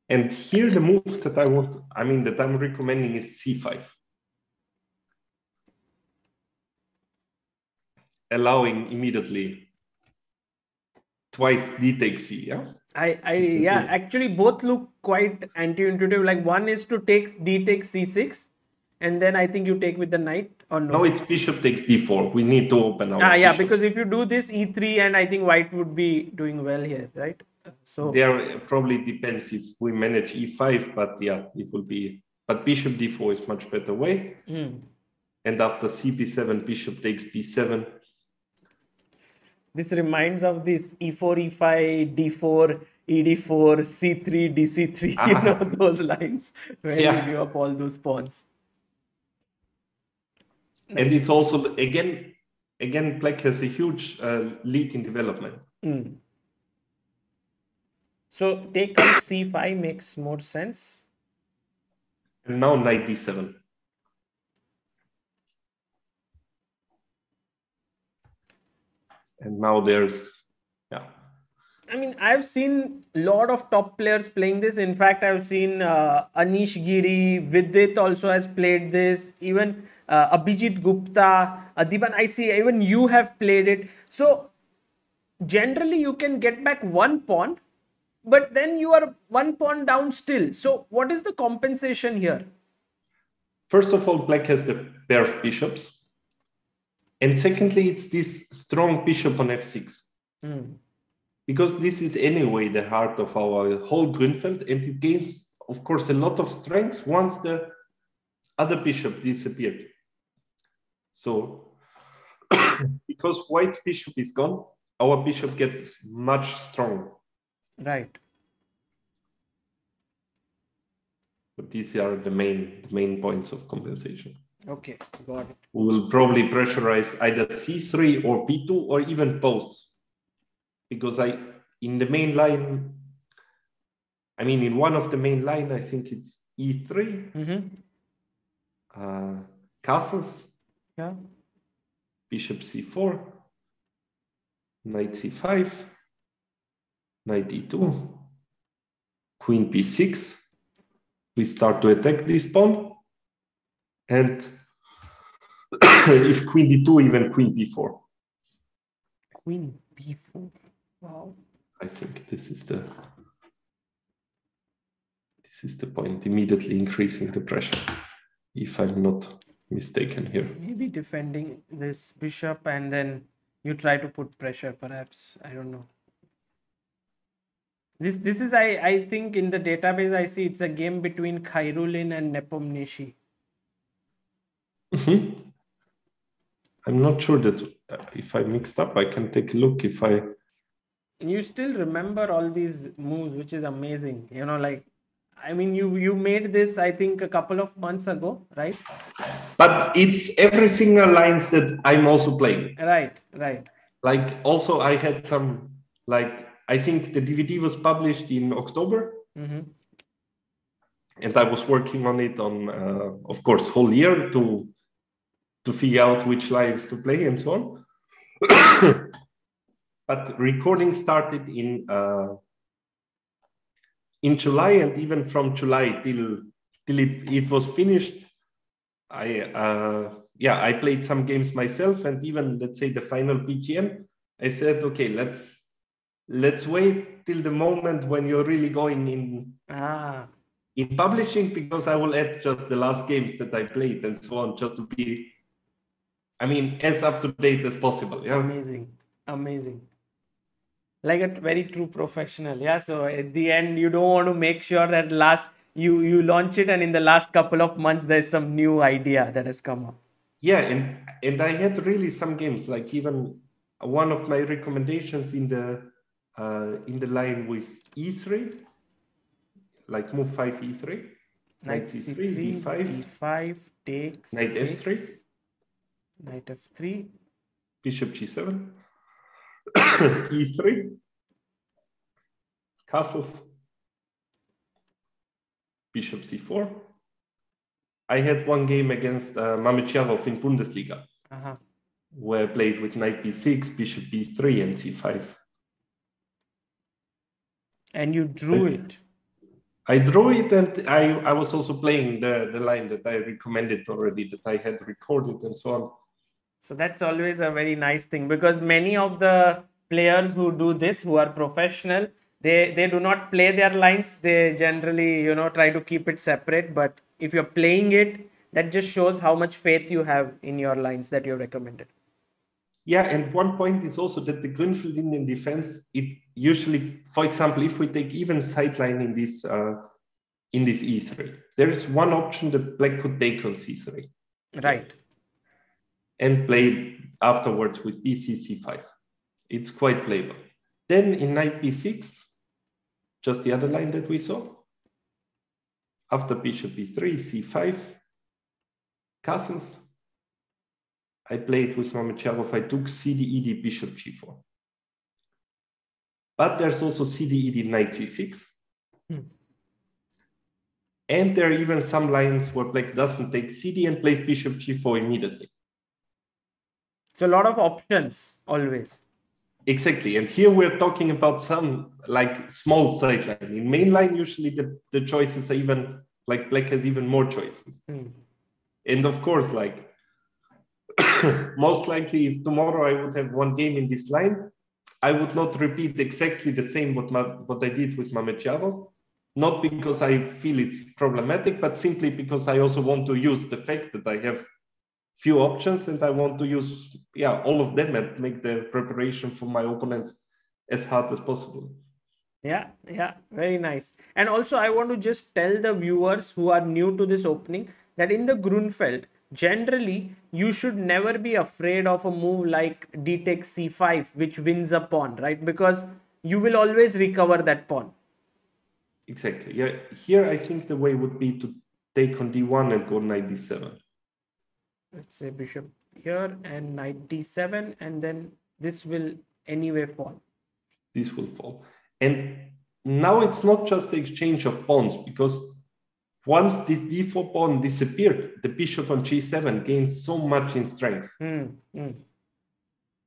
And here the move that that I'm recommending is c5. Allowing immediately twice d takes c, yeah? Yeah, actually both look quite anti-intuitive. Like one is to take d takes c6, and then I think you take with the knight, or no? No, it's bishop takes d4. We need to open our yeah, bishop. because if you do this e3, and I think white would be doing well here, right? So there probably depends if we manage e5, but yeah, it will be. But bishop d4 is much better way. And after cb7, bishop takes b7. This reminds of this e4, e5, d4, ed4, c3, dc3, you know, those lines where you give up all those pawns. Nice. And it's also, again, black has a huge lead in development. So take on c5 makes more sense. And now knight d7. And now there's, I mean, I've seen a lot of top players playing this. In fact, I've seen Anish Giri, Vidit also has played this. Even Abhijit Gupta, Adiban, I see even you have played it. So generally you can get back one pawn, but then you are one pawn down still. So what is the compensation here? First of all, black has the pair of bishops. And secondly, it's this strong bishop on f6. Because this is anyway the heart of our whole Grunfeld, and it gains, of course, a lot of strength once the other bishop disappeared. So, because white's bishop is gone, our bishop gets much stronger. Right. these are the main points of compensation. Okay, got it. We will probably pressurize either c3 or b2 or even both, because in the main line, I mean, in one of the main line, I think it's e3, castles, yeah, bishop c4, knight c5, knight e2, queen b6. We start to attack this pawn, and if queen d2, even queen b4. Queen b4. Wow. I think this is the point, immediately increasing the pressure, if I'm not mistaken here. Maybe defending this bishop and then you try to put pressure, perhaps. I don't know. This is I think in the database I see it's a game between Khairulin and Nepomniachtchi. I'm not sure that if I mixed up, I can take a look if I... You still remember all these moves, which is amazing. You know, like, I mean, you made this, I think, a couple of months ago, right? But it's every single lines that I'm also playing. Right. Like, also I had some, like, I think the DVD was published in October. And I was working on it on, of course, whole year to figure out which lines to play and so on. But recording started in July, and even from July till it was finished, I played some games myself, and even, let's say, the final PGM, I said, okay, let's wait till the moment when you're really going in publishing, because I will add just the last games that I played and so on, just to be, I mean, as up to date as possible. Yeah. Amazing. Like a very true professional. Yeah. So at the end, you don't want to make sure that you launch it and in the last couple of months there's some new idea that has come up. Yeah, and I had really some games, like even one of my recommendations in the line with e3, like move 5 e3, knight c3, d5 takes, knight f3, knight f3, bishop g7, e3, castles, bishop c4. I had one game against Mamedyarov in Bundesliga, where I played with knight b6, bishop b3, and c5. And you drew it. I drew it, and I was also playing the line that I recommended already, that I had recorded and so on. So that's always a very nice thing, because many of the players who do this, who are professional, they do not play their lines. They generally, try to keep it separate. But if you're playing it, that just shows how much faith you have in your lines that you recommended. Yeah, and one point is also that the Grunfeld Indian defense, it usually, for example, if we take even sideline in this e3, there is one option that black could take on c3. Right. And play afterwards with bc c5. It's quite playable. Then in knight b6, just the other line that we saw, after bishop b3, c5, castles, I played with Mamedyarov, I took cd, ed, bishop g4. But there's also cd, ed, knight c6. And there are even some lines where black doesn't take cd and plays bishop g4 immediately. So a lot of options always. Exactly. And here we're talking about some like small sideline. In mainline, usually the choices are even, like black has even more choices. And of course, like most likely if tomorrow I would have one game in this line, I would not repeat exactly the same what I did with Mamedyarov. Not because I feel it's problematic, but simply because I also want to use the fact that I have few options, and I want to use all of them and make the preparation for my opponents as hard as possible. Yeah, very nice. And also I want to just tell the viewers who are new to this opening that in the Grunfeld, generally you should never be afraid of a move like d takes c5, which wins a pawn, right? Because you will always recover that pawn. Exactly. Yeah. Here, I think the way would be to take on d1 and go knight d7. Let's say bishop here and knight d7, and then this will anyway fall. This will fall. And now it's not just the exchange of pawns, because once this d4 pawn disappeared, the bishop on g7 gains so much in strength.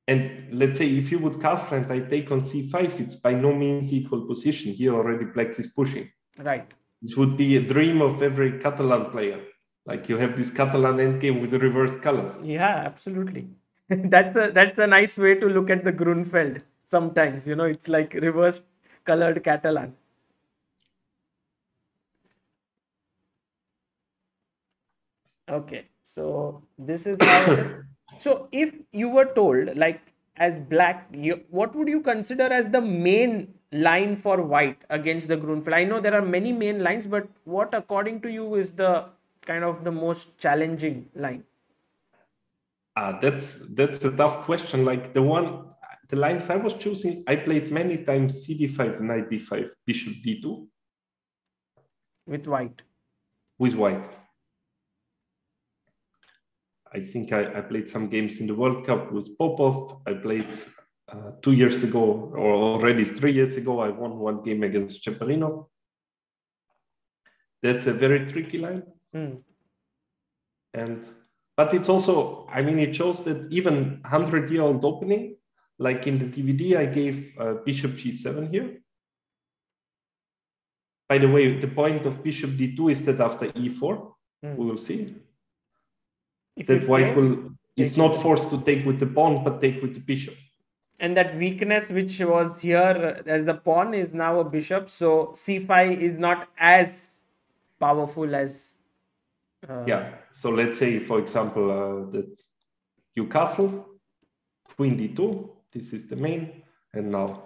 And let's say if you would castle and I take on c5, it's by no means equal position. Here already black is pushing. Right. It would be a dream of every Catalan player. Like you have this Catalan endgame with the reversed colors. Yeah, absolutely. That's a nice way to look at the Grunfeld. Sometimes, you know, it's like reversed colored Catalan. Okay, so this is how it is. So if you were told, like as black, what would you consider as the main line for white against the Grunfeld? I know there are many main lines, but what according to you is the kind of the most challenging line? That's a tough question. Like the lines I was choosing, I played many times cd5, knight d5, bishop d2. With white. With white. I think I played some games in the World Cup with Popov. I played 2 years ago, or already 3 years ago, I won one game against Cheparinov. That's a very tricky line. But it's also, I mean, it shows that even 100-year-old opening, like in the DVD, I gave bishop g7 here. By the way, the point of bishop d2 is that after e4, we will see that white is not forced to take with the pawn, but take with the bishop. And that weakness which was here as the pawn is now a bishop. So c5 is not as powerful as... Yeah. So let's say, for example, that you castle, queen d2. This is the main. And now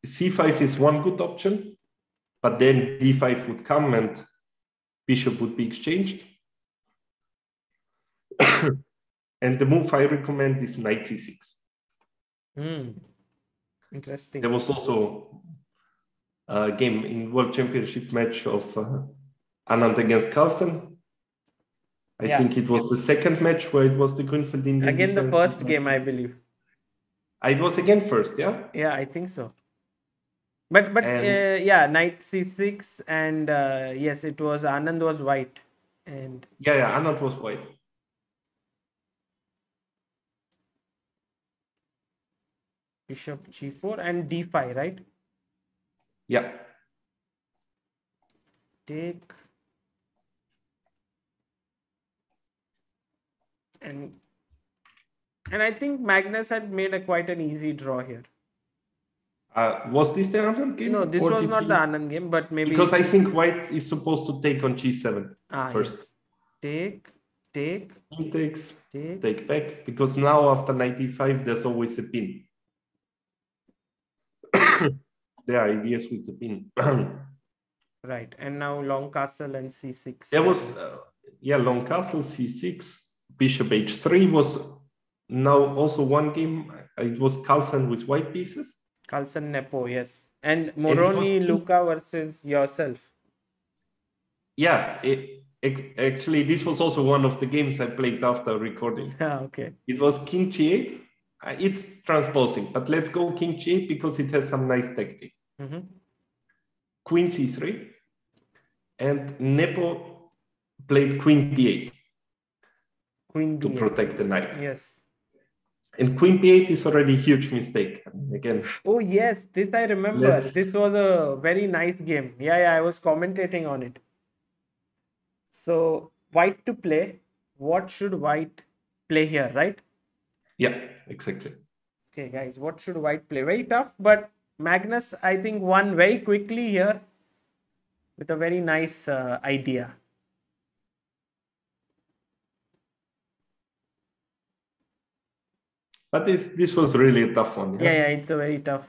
c5 is one good option. But then d5 would come and bishop would be exchanged. And the move I recommend is knight c6. Interesting. There was also a game in World Championship match of Anand against Carlsen. I think it was the second match where it was the Grunfeld India. Again, the first game, I believe. It was again first, yeah? Yeah, I think so. But yeah, knight c6 and yes, it was Anand was white. And yeah, Anand was white. Bishop g4 and d5, right? Yeah. Take. And I think Magnus had made quite an easy draw here. Was this the Anand game? No, this was not the Anand game, but maybe... Because I think white is supposed to take on g7 first. Yes. Take. He takes, take back. Because now after knight e5, there's always a pin. There are ideas with the pin. Right. And now long castle and c6. There was, long castle, c6, bishop h3 was now also one game. It was Carlsen with white pieces. Carlsen Nepo, yes. And Moroni, Luca versus yourself. Yeah, actually, this was also one of the games I played after recording. Okay. It was king g8. It's transposing, but let's go king g8 because it has some nice tactic. Queen c3. And Nepo played queen b8. Queen b8. To protect the knight. Yes. And queen b8 is already a huge mistake. Again. Oh, yes. This I remember. This was a very nice game. Yeah, I was commentating on it. So, white to play. What should white play here, right? Yeah, exactly. Okay, guys. What should white play? Very tough, but Magnus, I think, won very quickly here with a very nice idea. But this was really a tough one. Yeah, it's a very tough.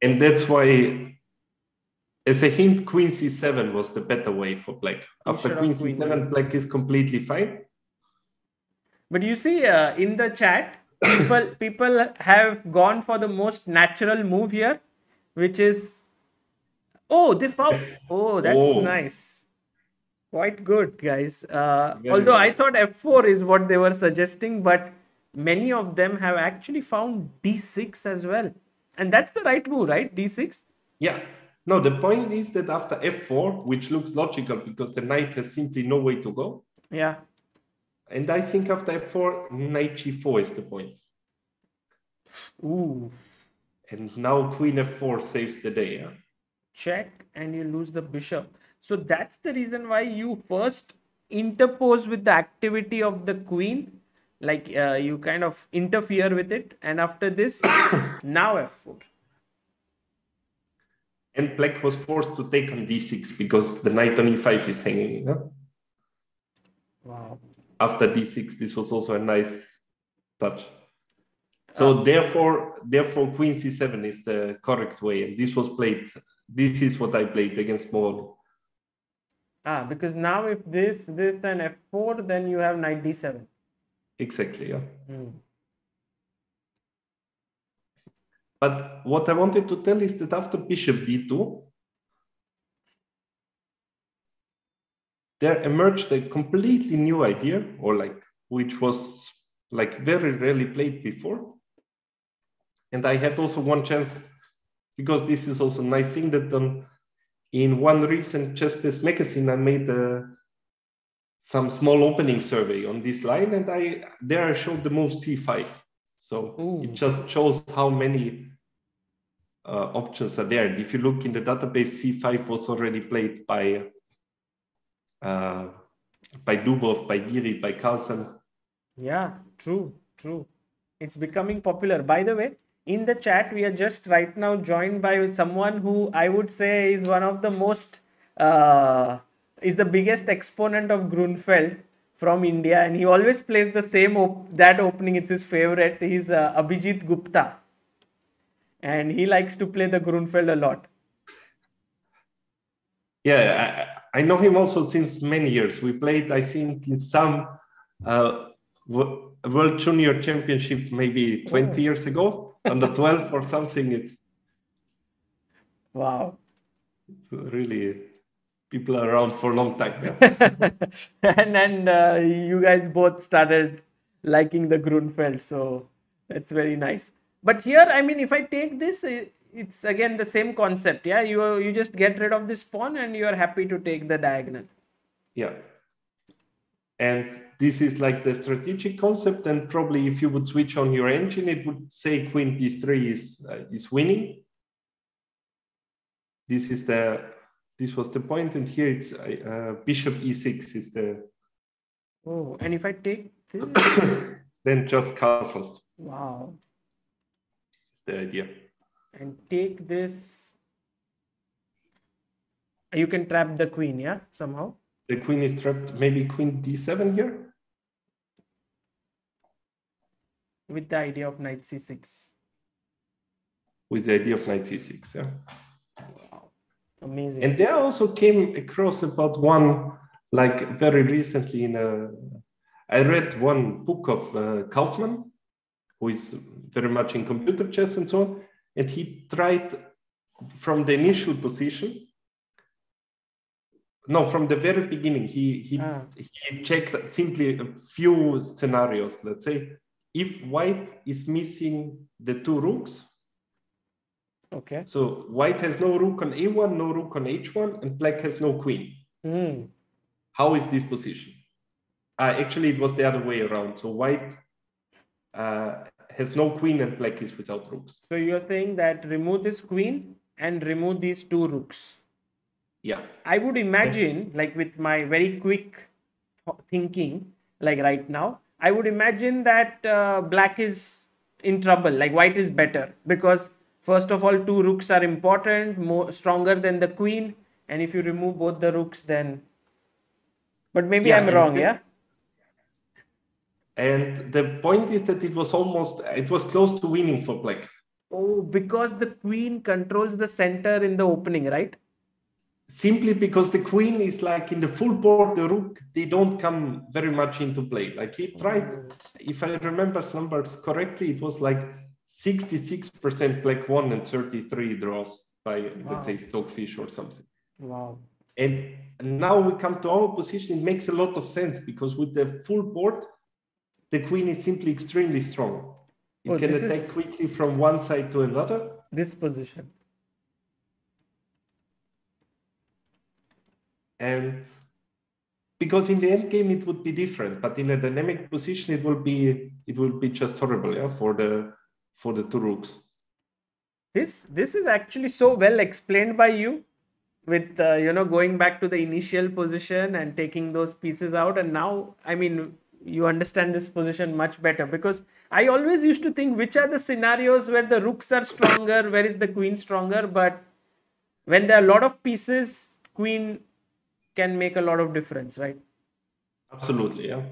And that's why, as a hint, queen c7 was the better way for black. After queen c7, black is completely fine. But you see, in the chat, people have gone for the most natural move here, which is Oh, they found. Oh, that's Oh, nice. Quite good, guys. very Although I nice. thought f4 is what they were suggesting, but many of them have actually found d6 as well. And that's the right move, right? d6? Yeah. No, the point is that after f4, which looks logical because the knight has simply no way to go. Yeah. And I think after f4, knight g4 is the point. Ooh. And now queen f4 saves the day. Yeah? Check and you lose the bishop. So that's the reason why you first interpose with the activity of the queen. Like you kind of interfere with it. And after this, now f4. And black was forced to take on d6 because the knight on e5 is hanging. You know? Wow. After d6, this was also a nice touch. So therefore, queen c7 is the correct way. And this was played. This is what I played against Moon. Because now if this and f4, then you have knight d7. Exactly, yeah. But what I wanted to tell is that after bishop b2, there emerged a completely new idea, or like, which was like very rarely played before. And I had also one chance, because this is also a nice thing that in one recent ChessBase magazine, I made some small opening survey on this line, and I showed the move c5. So it just shows how many options are there. And if you look in the database, c5 was already played by Dubov, by Giri, by Carlsen. Yeah, true. It's becoming popular. By the way, in the chat, we are just right now joined by someone who I would say is one of the most, is the biggest exponent of Grunfeld from India. And he always plays the same, that opening. It's his favorite. He's Abhijit Gupta. And he likes to play the Grunfeld a lot. Yeah, I know him also since many years. We played, I think, in some World Junior Championship maybe 20 years ago, on the 12 or something. It's wow. It's really, people are around for a long time. Yeah? and you guys both started liking the Grunfeld, so that's very nice. But here, I mean, if I take this, it's again the same concept. Yeah, you just get rid of this pawn and you are happy to take the diagonal. Yeah. And this is like the strategic concept. And probably if you would switch on your engine, it would say queen b3 is winning. This was the point, and here it's bishop e6 is the. Oh, and if I take this, then just castles. Wow. It's the idea. And take this. You can trap the queen, yeah, somehow. The queen is trapped. Maybe queen d7 here. With the idea of knight c6. With the idea of knight c6, yeah. Wow. Amazing. And there also came across about one, like very recently I read one book of Kaufman, who is very much in computer chess and so on. And he tried from the initial position. No, from the very beginning, he checked simply a few scenarios. Let's say if white is missing the two rooks. Okay. So white has no rook on a1, no rook on h1, and black has no queen. How is this position? Actually, it was the other way around. So white has no queen and black is without rooks. So you're saying that remove this queen and remove these two rooks. Yeah. I would imagine, like with my very quick thinking, like right now, I would imagine that black is in trouble, like white is better because first of all, two rooks are important, more stronger than the queen. And if you remove both the rooks, then... But maybe I'm wrong, yeah? And the point is that it was close to winning for black. Oh, because the queen controls the center in the opening, right? Simply because the queen is like in the full board, the rook, they don't come very much into play. Like he tried, if I remember numbers correctly, it was like 66% black won and 33 draws. by, let's say, stockfish or something. Wow. And now we come to our position. It makes a lot of sense because with the full board, the queen is simply extremely strong. It can attack quickly from one side to another. This position. And because in the end game it would be different, but in a dynamic position it will be just horrible, yeah, for the two rooks. This is actually so well explained by you, with going back to the initial position and taking those pieces out, and now I mean you understand this position much better, because I always used to think which are the scenarios where the rooks are stronger, where is the queen stronger, but when there are a lot of pieces, queen can make a lot of difference, right? Absolutely, yeah.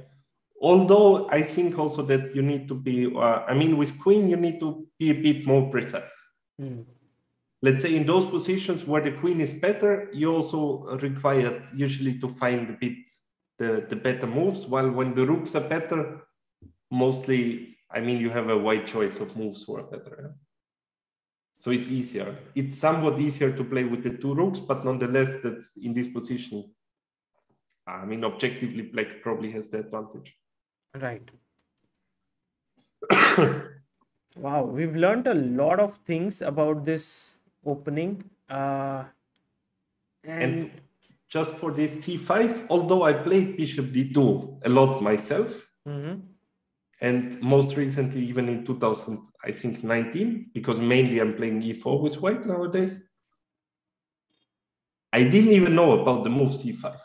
Although I think also that you need to be, with queen, you need to be a bit more precise. Let's say in those positions where the queen is better, you also require usually to find a bit the better moves, while when the rooks are better, mostly, you have a wide choice of moves who are better. Yeah? So it's easier. It's somewhat easier to play with the two rooks, but nonetheless, that's in this position. Objectively, black probably has the advantage. Right. Wow, we've learned a lot of things about this opening. And just for this c5, although I played bishop d2 a lot myself, and most recently even in 2019, because mainly I'm playing e4 with white nowadays, I didn't even know about the move c5.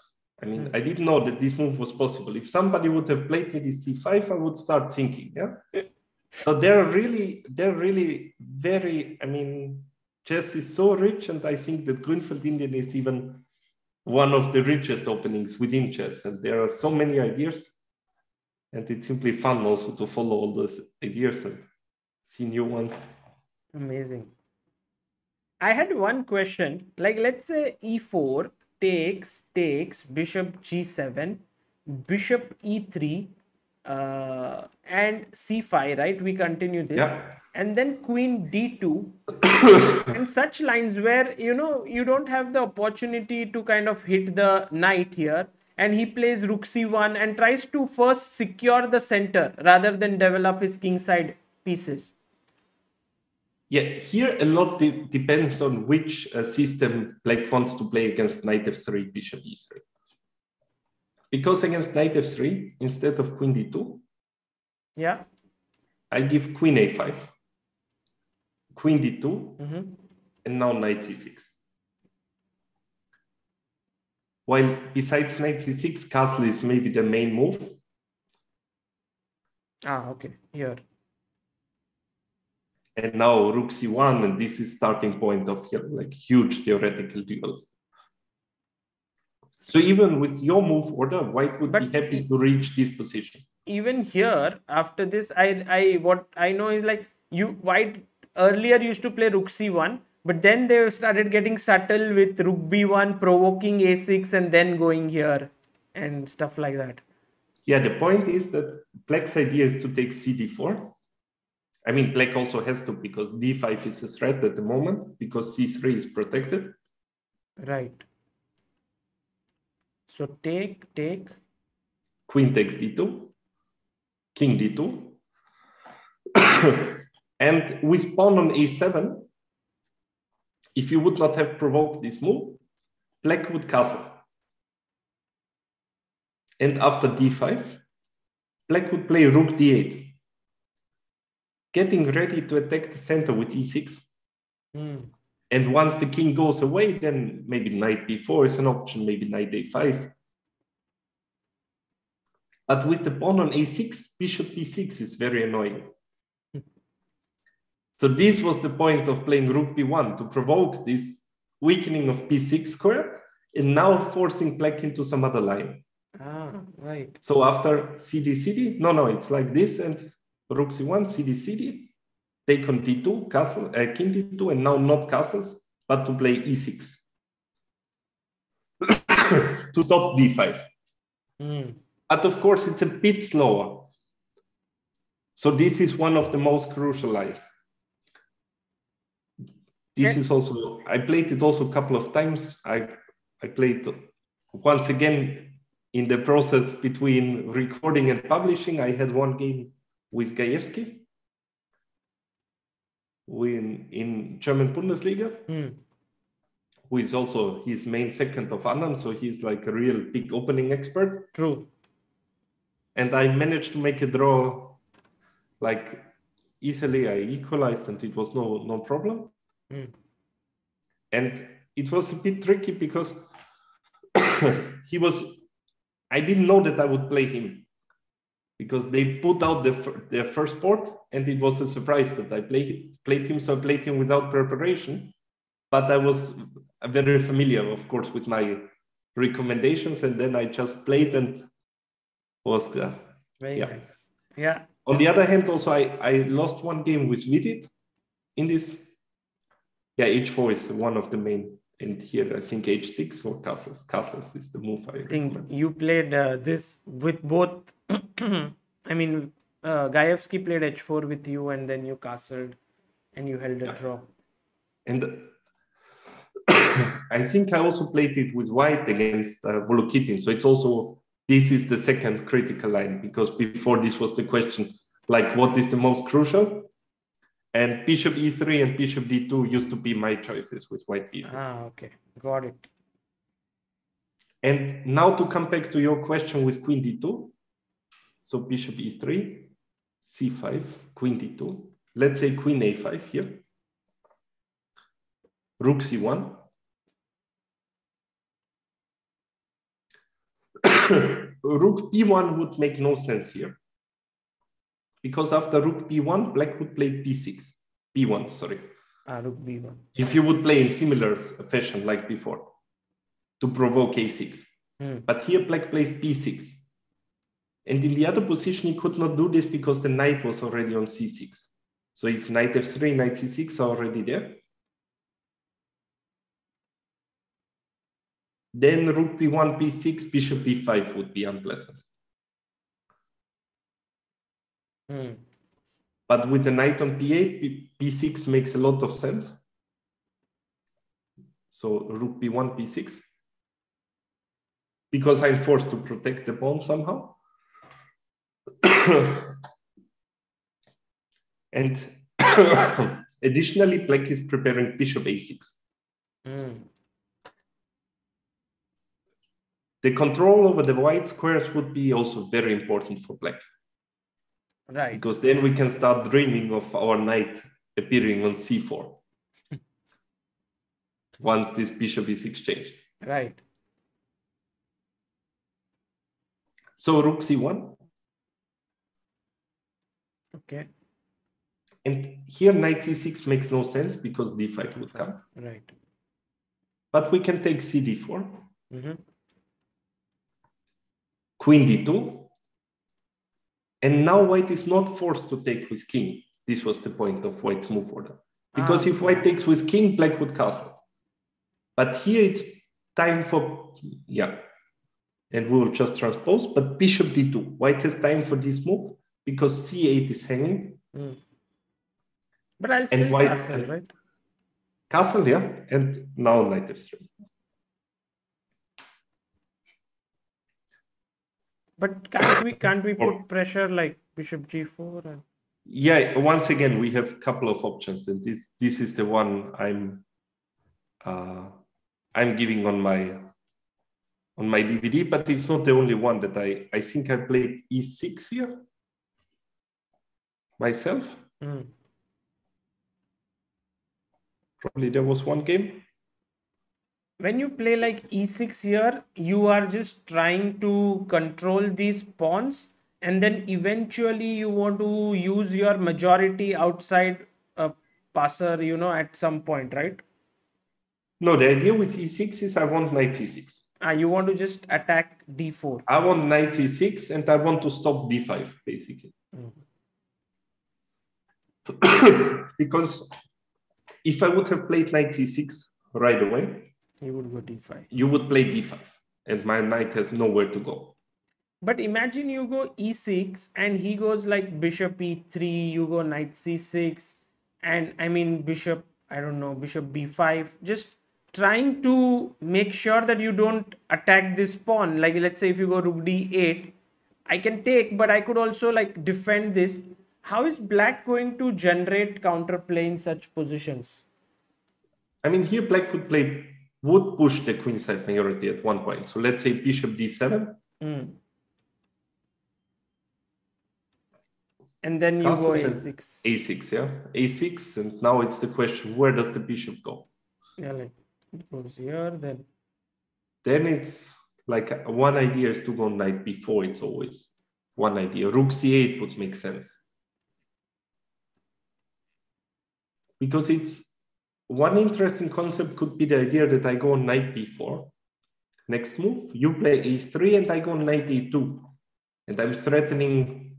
I didn't know that this move was possible. If somebody would have played me this c5, I would start thinking, yeah? So they're really very, chess is so rich, and I think that Grunfeld Indian is even one of the richest openings within chess. And there are so many ideas, and it's simply fun also to follow all those ideas and see new ones. Amazing. I had one question, like let's say e4 takes, bishop g7, bishop e3, and c5, right? We continue this. Yeah. And then queen d2 and such lines where you don't have the opportunity to kind of hit the knight here, and he plays rook c1 and tries to first secure the center rather than develop his kingside pieces. Yeah, here a lot depends on which system black wants to play against knight f3, bishop e3. Because against knight f3, instead of queen d2, yeah, I give queen a5, queen d2, and now knight c6. While besides knight c6, castle is maybe the main move. Okay, here. And now rook c1, and this is starting point of like huge theoretical duels. So even with your move order, white would be happy to reach this position. Even here, after this, what I know is like white earlier used to play rook c1, but then they started getting subtle with rook b1, provoking a6, and then going here and stuff like that. Yeah, the point is that black's idea is to take cd4. Black also has to, because d5 is a threat at the moment, because c3 is protected. Right. So take. Queen takes d2, king d2. And with pawn on a7, if you would not have provoked this move, black would castle. And after d5, black would play rook d8, getting ready to attack the center with e6. And once the king goes away, then maybe knight b4 is an option, maybe knight a5. But with the pawn on a6, bishop b6 is very annoying. So this was the point of playing rook b1, to provoke this weakening of b6 square, and now forcing black into some other line. Right. So after cd, no, it's like this, and rook c1, cd, take on d2, castle, king d2, and now not castles, but to play e6. To stop d5. But of course, it's a bit slower. So this is one of the most crucial lines. this is also, I played it also a couple of times. I played once again in the process between recording and publishing. I had one game with Gajewski in German Bundesliga, who is also his main second of Anand. So he's like a real big opening expert. True. And I managed to make a draw like easily. I equalized and it was no problem. And it was a bit tricky because I didn't know that I would play him because they put out their first board and it was a surprise that I played him. So I played him without preparation, but I was very familiar, of course, with my recommendations. And then I just played and was very nice. Yeah. On the other hand, also I lost one game with Vidit in this. Yeah, h4 is one of the main. And here I think h6 or castles. Castles is the move. I think recommend. you played this with both. I mean, Gajewski played h4 with you, and then you castled, and you held a draw. And I think I also played it with white against Volokitin. So it's also, this is the second critical line, because before this was the question, like what is the most crucial? And bishop e3 and bishop d2 used to be my choices with white pieces. Ah, okay. Got it. And now to come back to your question with queen d2. So bishop e3, c5, queen d2. Let's say queen a5 here. Rook c1. Rook b1 would make no sense here. Because after rook b1, black would play b6. b1, sorry. Rook b1. If you would play in similar fashion like before, to provoke a6. But here black plays b6. And in the other position, he could not do this because the knight was already on c6. So if knight f3, knight c6 are already there, then rook b1, b6, bishop b5 would be unpleasant. But with the knight on b8, b6 makes a lot of sense. So rook b1, b6. Because I'm forced to protect the pawn somehow. And additionally, black is preparing bishop a6. The control over the white squares would be also very important for black. Right. Because then we can start dreaming of our knight appearing on c4 once this bishop is exchanged. Right. So rook c1. Okay. And here knight c6 makes no sense because d5 would come. Right. But we can take cd4. Queen d2. And now white is not forced to take with king. This was the point of white's move order. Because if white takes with king, black would castle. But here it's time for, and we will just transpose, but bishop d2. White has time for this move because c8 is hanging. But I'll still castle, right? Castle, yeah. And now knight f3. But can't we put pressure like bishop g4? And... Yeah, once again, we have a couple of options. And this is the one I'm giving on my DVD, but it's not the only one that I think I played e6 here myself. Probably there was one game. When you play like e6 here, you are just trying to control these pawns, and then eventually you want to use your majority outside a passer, at some point, right? No, the idea with e6 is I want knight c6. You want to just attack d4. I want knight c6 and I want to stop d5, basically. Because if I would have played knight c6 right away, you would go d5. You would play d5, and my knight has nowhere to go. But imagine you go e6, and he goes like bishop e3, you go knight c6, and I mean bishop I don't know, bishop b5, just trying to make sure that you don't attack this pawn. Like let's say if you go rook d8, I can take, but I could also like defend this. How is black going to generate counterplay in such positions? I mean, here black would push the queenside majority at one point. So let's say bishop d7. And then you go a6. A6, yeah. A6, and now it's the question, where does the bishop go? Yeah, like it goes here, then. Then it's like one idea is to go knight b4. It's always one idea. Rook c8 would make sense. Because it's one interesting concept could be the idea that I go knight b4. Next move, you play a3 and I go knight e2. And I'm threatening,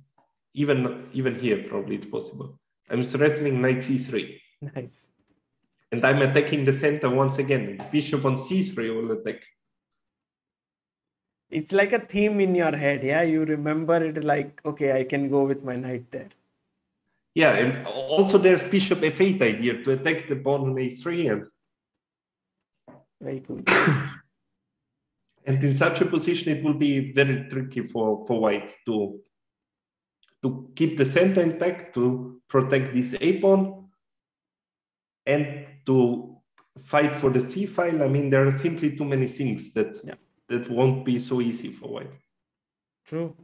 even here, probably it's possible. I'm threatening knight c3. Nice. And I'm attacking the center once again. Bishop on c3 will attack. It's like a theme in your head, yeah? You remember it like, okay, I can go with my knight there. Yeah, and also there's bishop f8 idea to attack the pawn on a3. And very cool. And in such a position, it will be very tricky for white to keep the center intact, to protect this a pawn, and to fight for the c file. I mean, there are simply too many things that won't be so easy for white. True.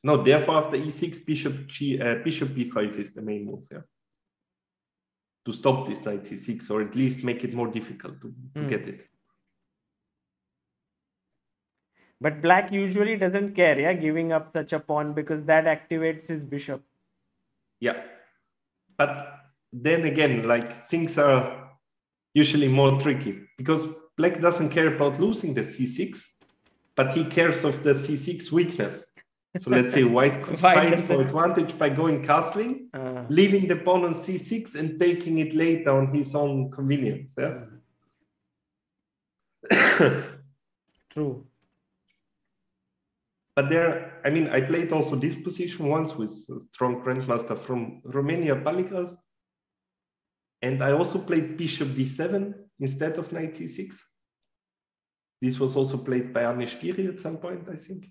No, therefore, after e6, bishop b5 is the main move, yeah. To stop this knight c6, or at least make it more difficult to get it. But black usually doesn't care, yeah, giving up such a pawn, because that activates his bishop. Yeah. But then again, like, things are usually more tricky, because black doesn't care about losing the c6, but he cares of the c6 weakness. So let's say white could fight for advantage by going castling, leaving the pawn on c6 and taking it later on his own convenience. Yeah. True. But there, I mean, I played also this position once with a strong grandmaster from Romania, Palikas. And I also played bishop d7 instead of knight c6. This was also played by Anish Giri at some point, I think.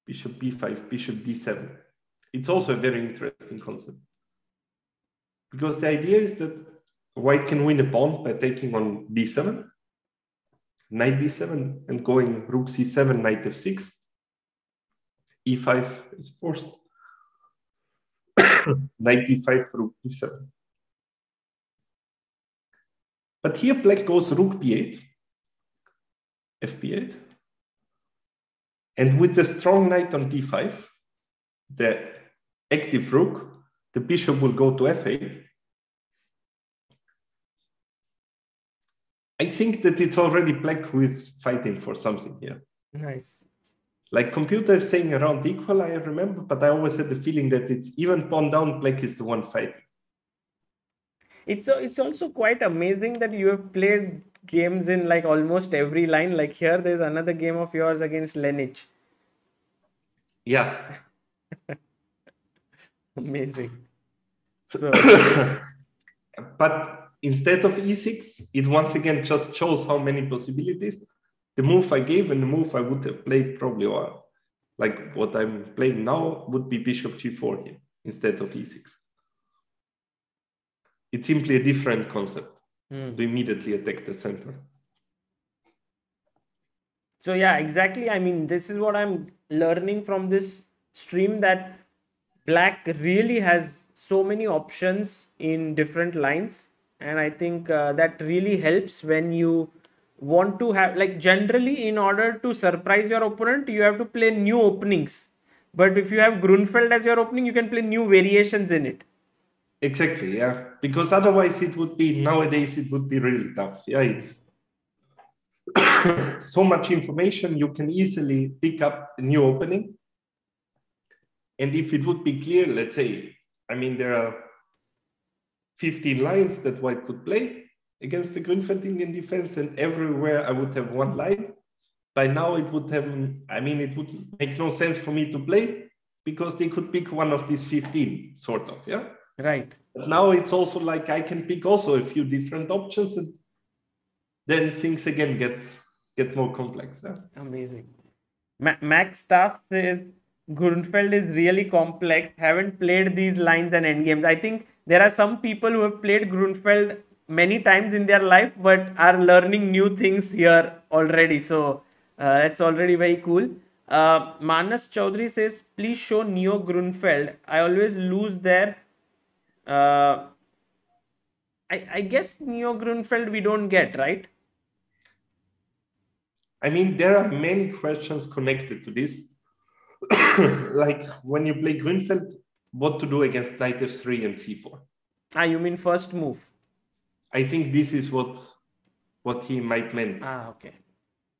Bishop b5, bishop d7. It's also a very interesting concept. Because the idea is that white can win a pawn by taking on d7, knight d7, and going rook c7, knight f6. e5 is forced. Knight d5, rook d7. But here black goes rook b8, fb8. And with the strong knight on d5, the active rook, the bishop will go to f8. I think that it's already black who is fighting for something here. Nice. Like computers saying around equal, I remember, but I always had the feeling that it's even pawn down, black is the one fighting. It's also quite amazing that you have played games in like almost every line. Like here, there's another game of yours against Lenich. Yeah. Amazing. So, but instead of e6, it once again just shows how many possibilities. The move I gave and the move I would have played probably, or like what I'm playing now, would be bishop g4 here instead of e6. It's simply a different concept to immediately attack the center. So yeah, exactly. I mean, this is what I'm learning from this stream, that black really has so many options in different lines. And I think that really helps when you want to have, like, generally in order to surprise your opponent, you have to play new openings. But if you have Grunfeld as your opening, you can play new variations in it. Exactly, yeah. Because otherwise it would be, nowadays it would be really tough. Yeah, it's so much information, you can easily pick up a new opening. And if it would be clear, let's say, I mean, there are 15 lines that white could play against the Grunfeld Indian defense, and everywhere I would have one line. By now it would have, I mean, it would make no sense for me to play because they could pick one of these 15, sort of, yeah? Right. But now it's also like I can pick also a few different options, and then things again get more complex. Yeah? Amazing. Max Staff says Grunfeld is really complex. Haven't played these lines and endgames. I think there are some people who have played Grunfeld many times in their life, but are learning new things here already. So it's already very cool. Manas Chaudhary says, please show Neo Grunfeld. I always lose there. Uh, I guess Neo Grunfeld we don't get, right? I mean, there are many questions connected to this. Like when you play Grünfeld, what to do against knight f3 and c4. Ah, you mean first move? I think this is what he might meant. Ah, okay.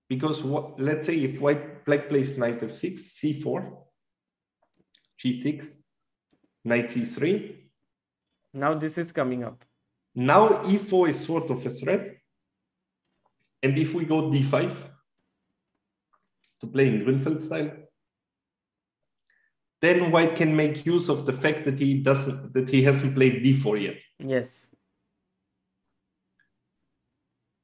Because let's say if black plays knight f6, c4, g6, knight c3. Now this is coming up. Now e4 is sort of a threat. And if we go d5 to play in Grünfeld style, then white can make use of the fact that he hasn't played d4 yet. Yes.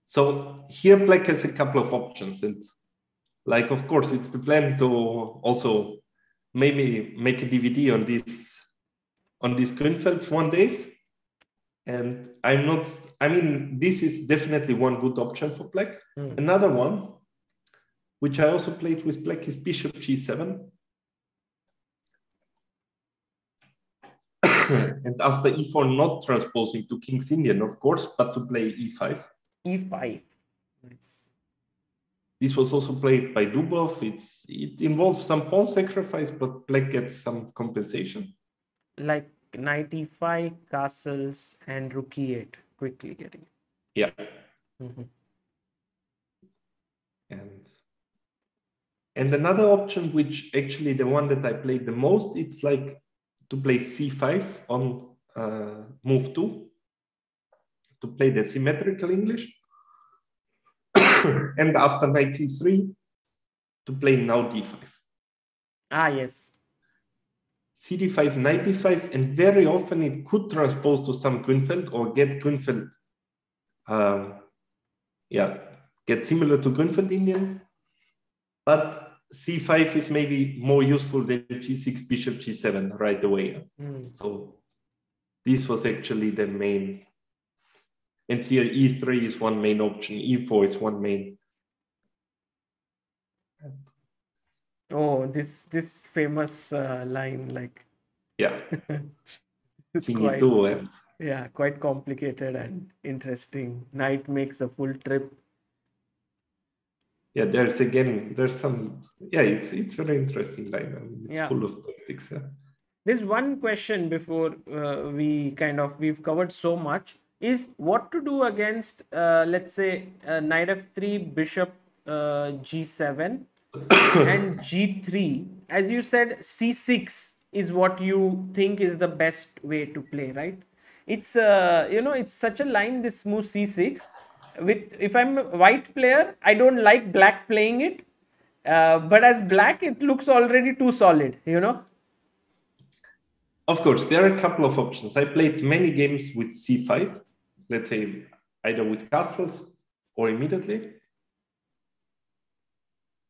So here black has a couple of options. And like, of course, it's the plan to also maybe make a DVD on these Grünfelds one day. And I mean, this is definitely one good option for black. Another one, which I also played with black, is bishop g7. And after e4, not transposing to King's Indian, of course, but to play e5. E5. Nice. This was also played by Dubov. It involves some pawn sacrifice, but black gets some compensation. Like knight e5, castles, and rook e8. Quickly getting. Yeah. Mm-hmm. And another option, which actually the one that I played the most, it's like to play c5 on move 2, to play the symmetrical English. And after knight c3, to play now d5. Ah, yes. cd5, knight d5, and very often it could transpose to some Grünfeld or get Grünfeld, get similar to Grünfeld Indian. But c5 is maybe more useful than g6, bishop g7 right away. So this was actually the main. And here e3 is one main option, e4 is one main. Oh, this famous line, like. Yeah. It's quite complicated and interesting. Knight makes a full trip. Yeah, there's some. Yeah, it's very interesting line. I mean, it's full of tactics. Yeah. There's one question before we've covered so much, is what to do against let's say knight f3, bishop g7 and g3. As you said, c6 is what you think is the best way to play, right? It's it's such a line, this move c6. If I'm a white player, I don't like black playing it, but as black it looks already too solid, Of course, there are a couple of options. I played many games with c5, let's say either with castles or immediately.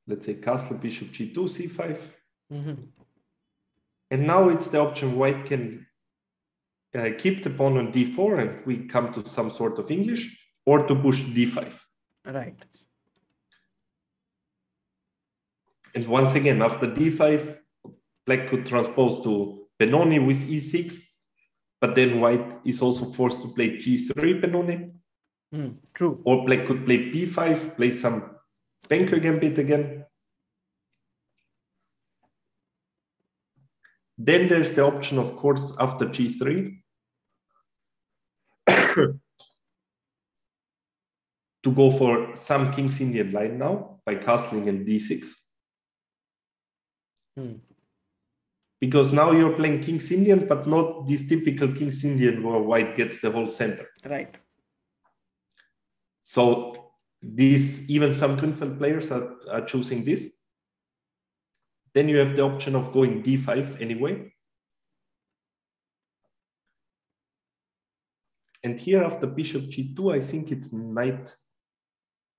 Let's say castle, bishop g2, c5. And now it's the option white can keep the pawn on d4 and we come to some sort of English, or to push d5. Right. And once again, after d5, black could transpose to Benoni with e6, but then white is also forced to play g3 Benoni. True. Or black could play b5, play some Benko gambit again. Then there's the option, of course, after g3, to go for some King's Indian line now by castling and d6. Because now you're playing King's Indian, but not this typical King's Indian where white gets the whole center. Right. So even some Grunfeld players are choosing this. Then you have the option of going d5 anyway. And here after bishop g2, I think it's knight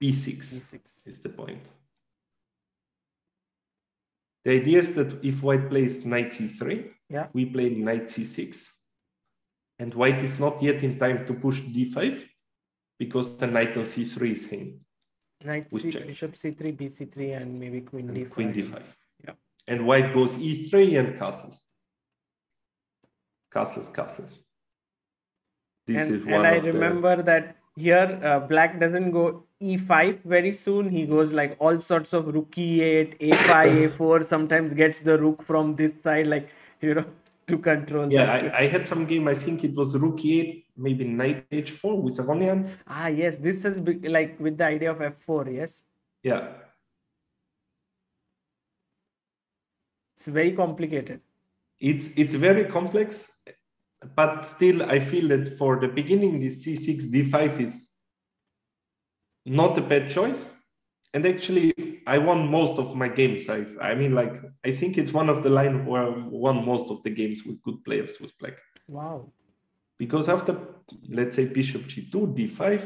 b6 is the point. The idea is that if white plays knight c3, we play knight c6. And white is not yet in time to push d5 because the knight on c3 is hanging. Knight c, bishop c3, bc3, and maybe queen d5. Queen d5. Yeah. And white goes e3 and castles. Castles. And I remember that here black doesn't go e5 very soon. He goes like all sorts of rook e8, a5, a4, sometimes gets the rook from this side, like, you know, to control. Yeah, I had some game, I think it was rook e8, maybe knight h4 with Savonian. Ah, yes, this is like with the idea of f4, yes? Yeah. It's very complicated. It's very complex. But still, I feel that for the beginning, this c6, d5 is not a bad choice. And actually, I won most of my games. I mean, like, I think it's one of the line where I won most of the games with good players with black. Wow. Because after, let's say, bishop g2, d5,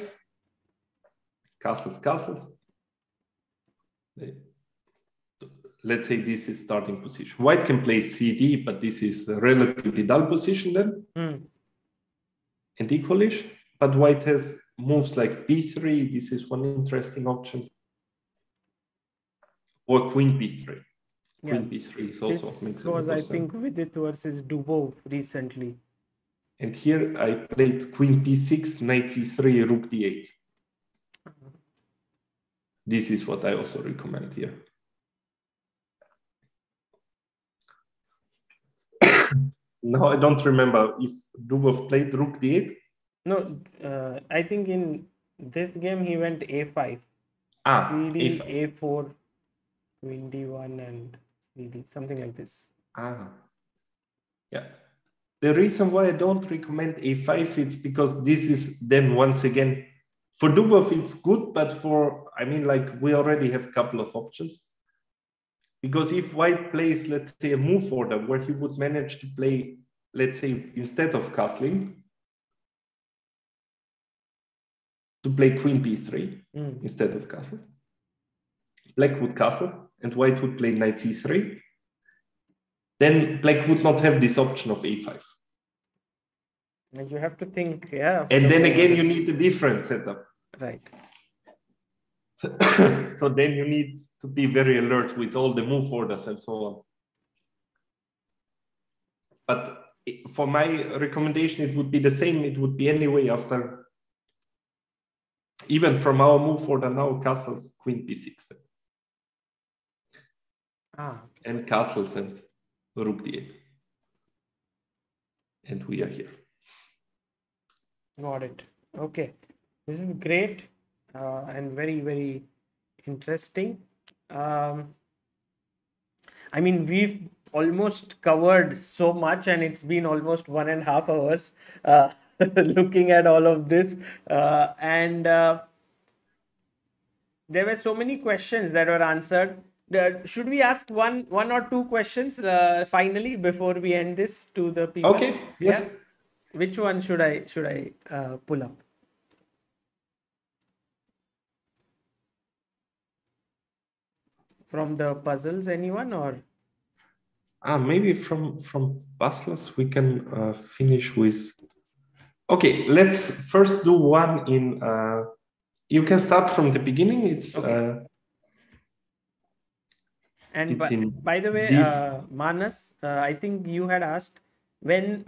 castles. Let's say this is starting position. White can play cd, but this is a relatively dull position then. And equalish. But white has moves like b3. This is one interesting option. Or queen b3. Queen b3 is also this was, I think, Vidit versus Dubov recently. And here I played queen b6, knight c3, rook d8. This is what I also recommend here. Now I don't remember if Dubov played rook d8. No, I think in this game he went a5. CD, a5. a4, queen d1 and CD, something like this. Yeah. The reason why I don't recommend a5 is because this is then once again, for Dubov it's good, but for, I mean, like we already have a couple of options. Because if white plays, let's say, a move order where he would manage to play, let's say, instead of castling, to play queen b3 instead of castle, black would castle and white would play knight c3, then black would not have this option of a5. And you have to think, yeah. And then again, you need a different setup. Right. So then you need to be very alert with all the move orders and so on. But for my recommendation, it would be the same. It would be anyway after, even from our move order now, castles, queen b6. And castles and rook d8. And we are here. Got it. Okay. This is great and very, very interesting. I mean, we've almost covered so much and it's been almost 1.5 hours looking at all of this. And there were so many questions that were answered. Should we ask one or two questions finally before we end this to the people? Okay. Yes. Yeah? Which one should I pull up? From the puzzles, anyone, or? Maybe from puzzles we can finish with. Okay, let's first do one in. You can start from the beginning. It's. Okay. And by the way, Manas, I think you had asked when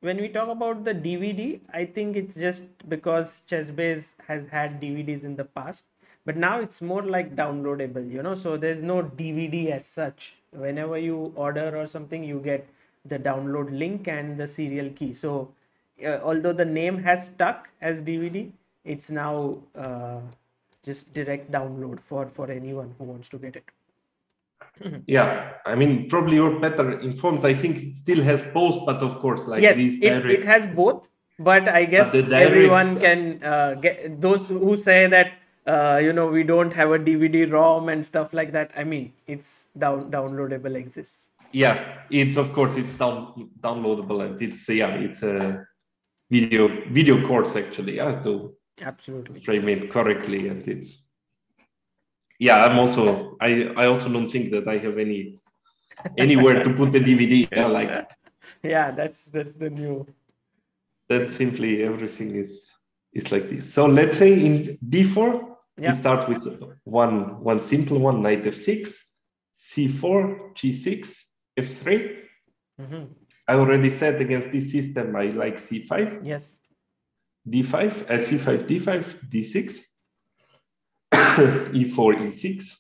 we talk about the DVD, I think it's just because ChessBase has had DVDs in the past. But now it's more like downloadable, you know, so there's no DVD as such. Whenever you order or something, you get the download link and the serial key. So although the name has stuck as DVD, it's now just direct download for anyone who wants to get it. Yeah, I mean, probably you're better informed. I think it still has both, but of course, like yes, it has both. But I guess everyone can get those who say that. You know, we don't have a DVD ROM and stuff like that. I mean, it's downloadable exists. Yeah, it's of course it's downloadable and it's video course actually, yeah, to Absolutely frame it correctly. And it's, yeah, I also don't think that I have anywhere to put the DVD. Yeah, like yeah, that's the new. that simply everything is like this. So let's say in d4, Yeah. we start with one simple one, knight f6, c4, g6, f3. I already said against this system I like c5. Yes. d5, c5, d5, d6, e4, e6,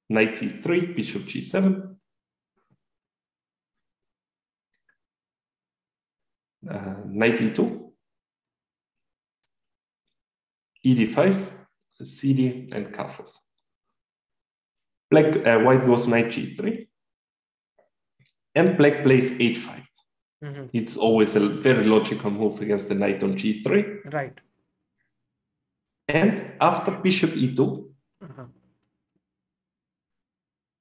knight c3, bishop g7, knight e2, ed5, cd, and castles. White goes knight g3, and black plays h5. It's always a very logical move against the knight on g3. Right. And after bishop e2,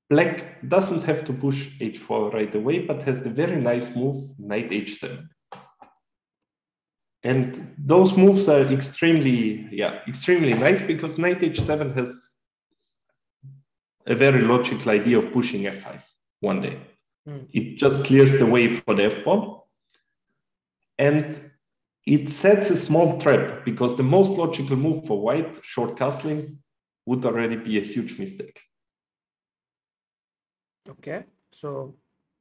black doesn't have to push h4 right away, but has the very nice move knight h7. And those moves are extremely nice because knight h7 has a very logical idea of pushing f5 one day. It just clears the way for the f-pawn. And it sets a small trap because the most logical move for white, short castling, would already be a huge mistake. Okay, so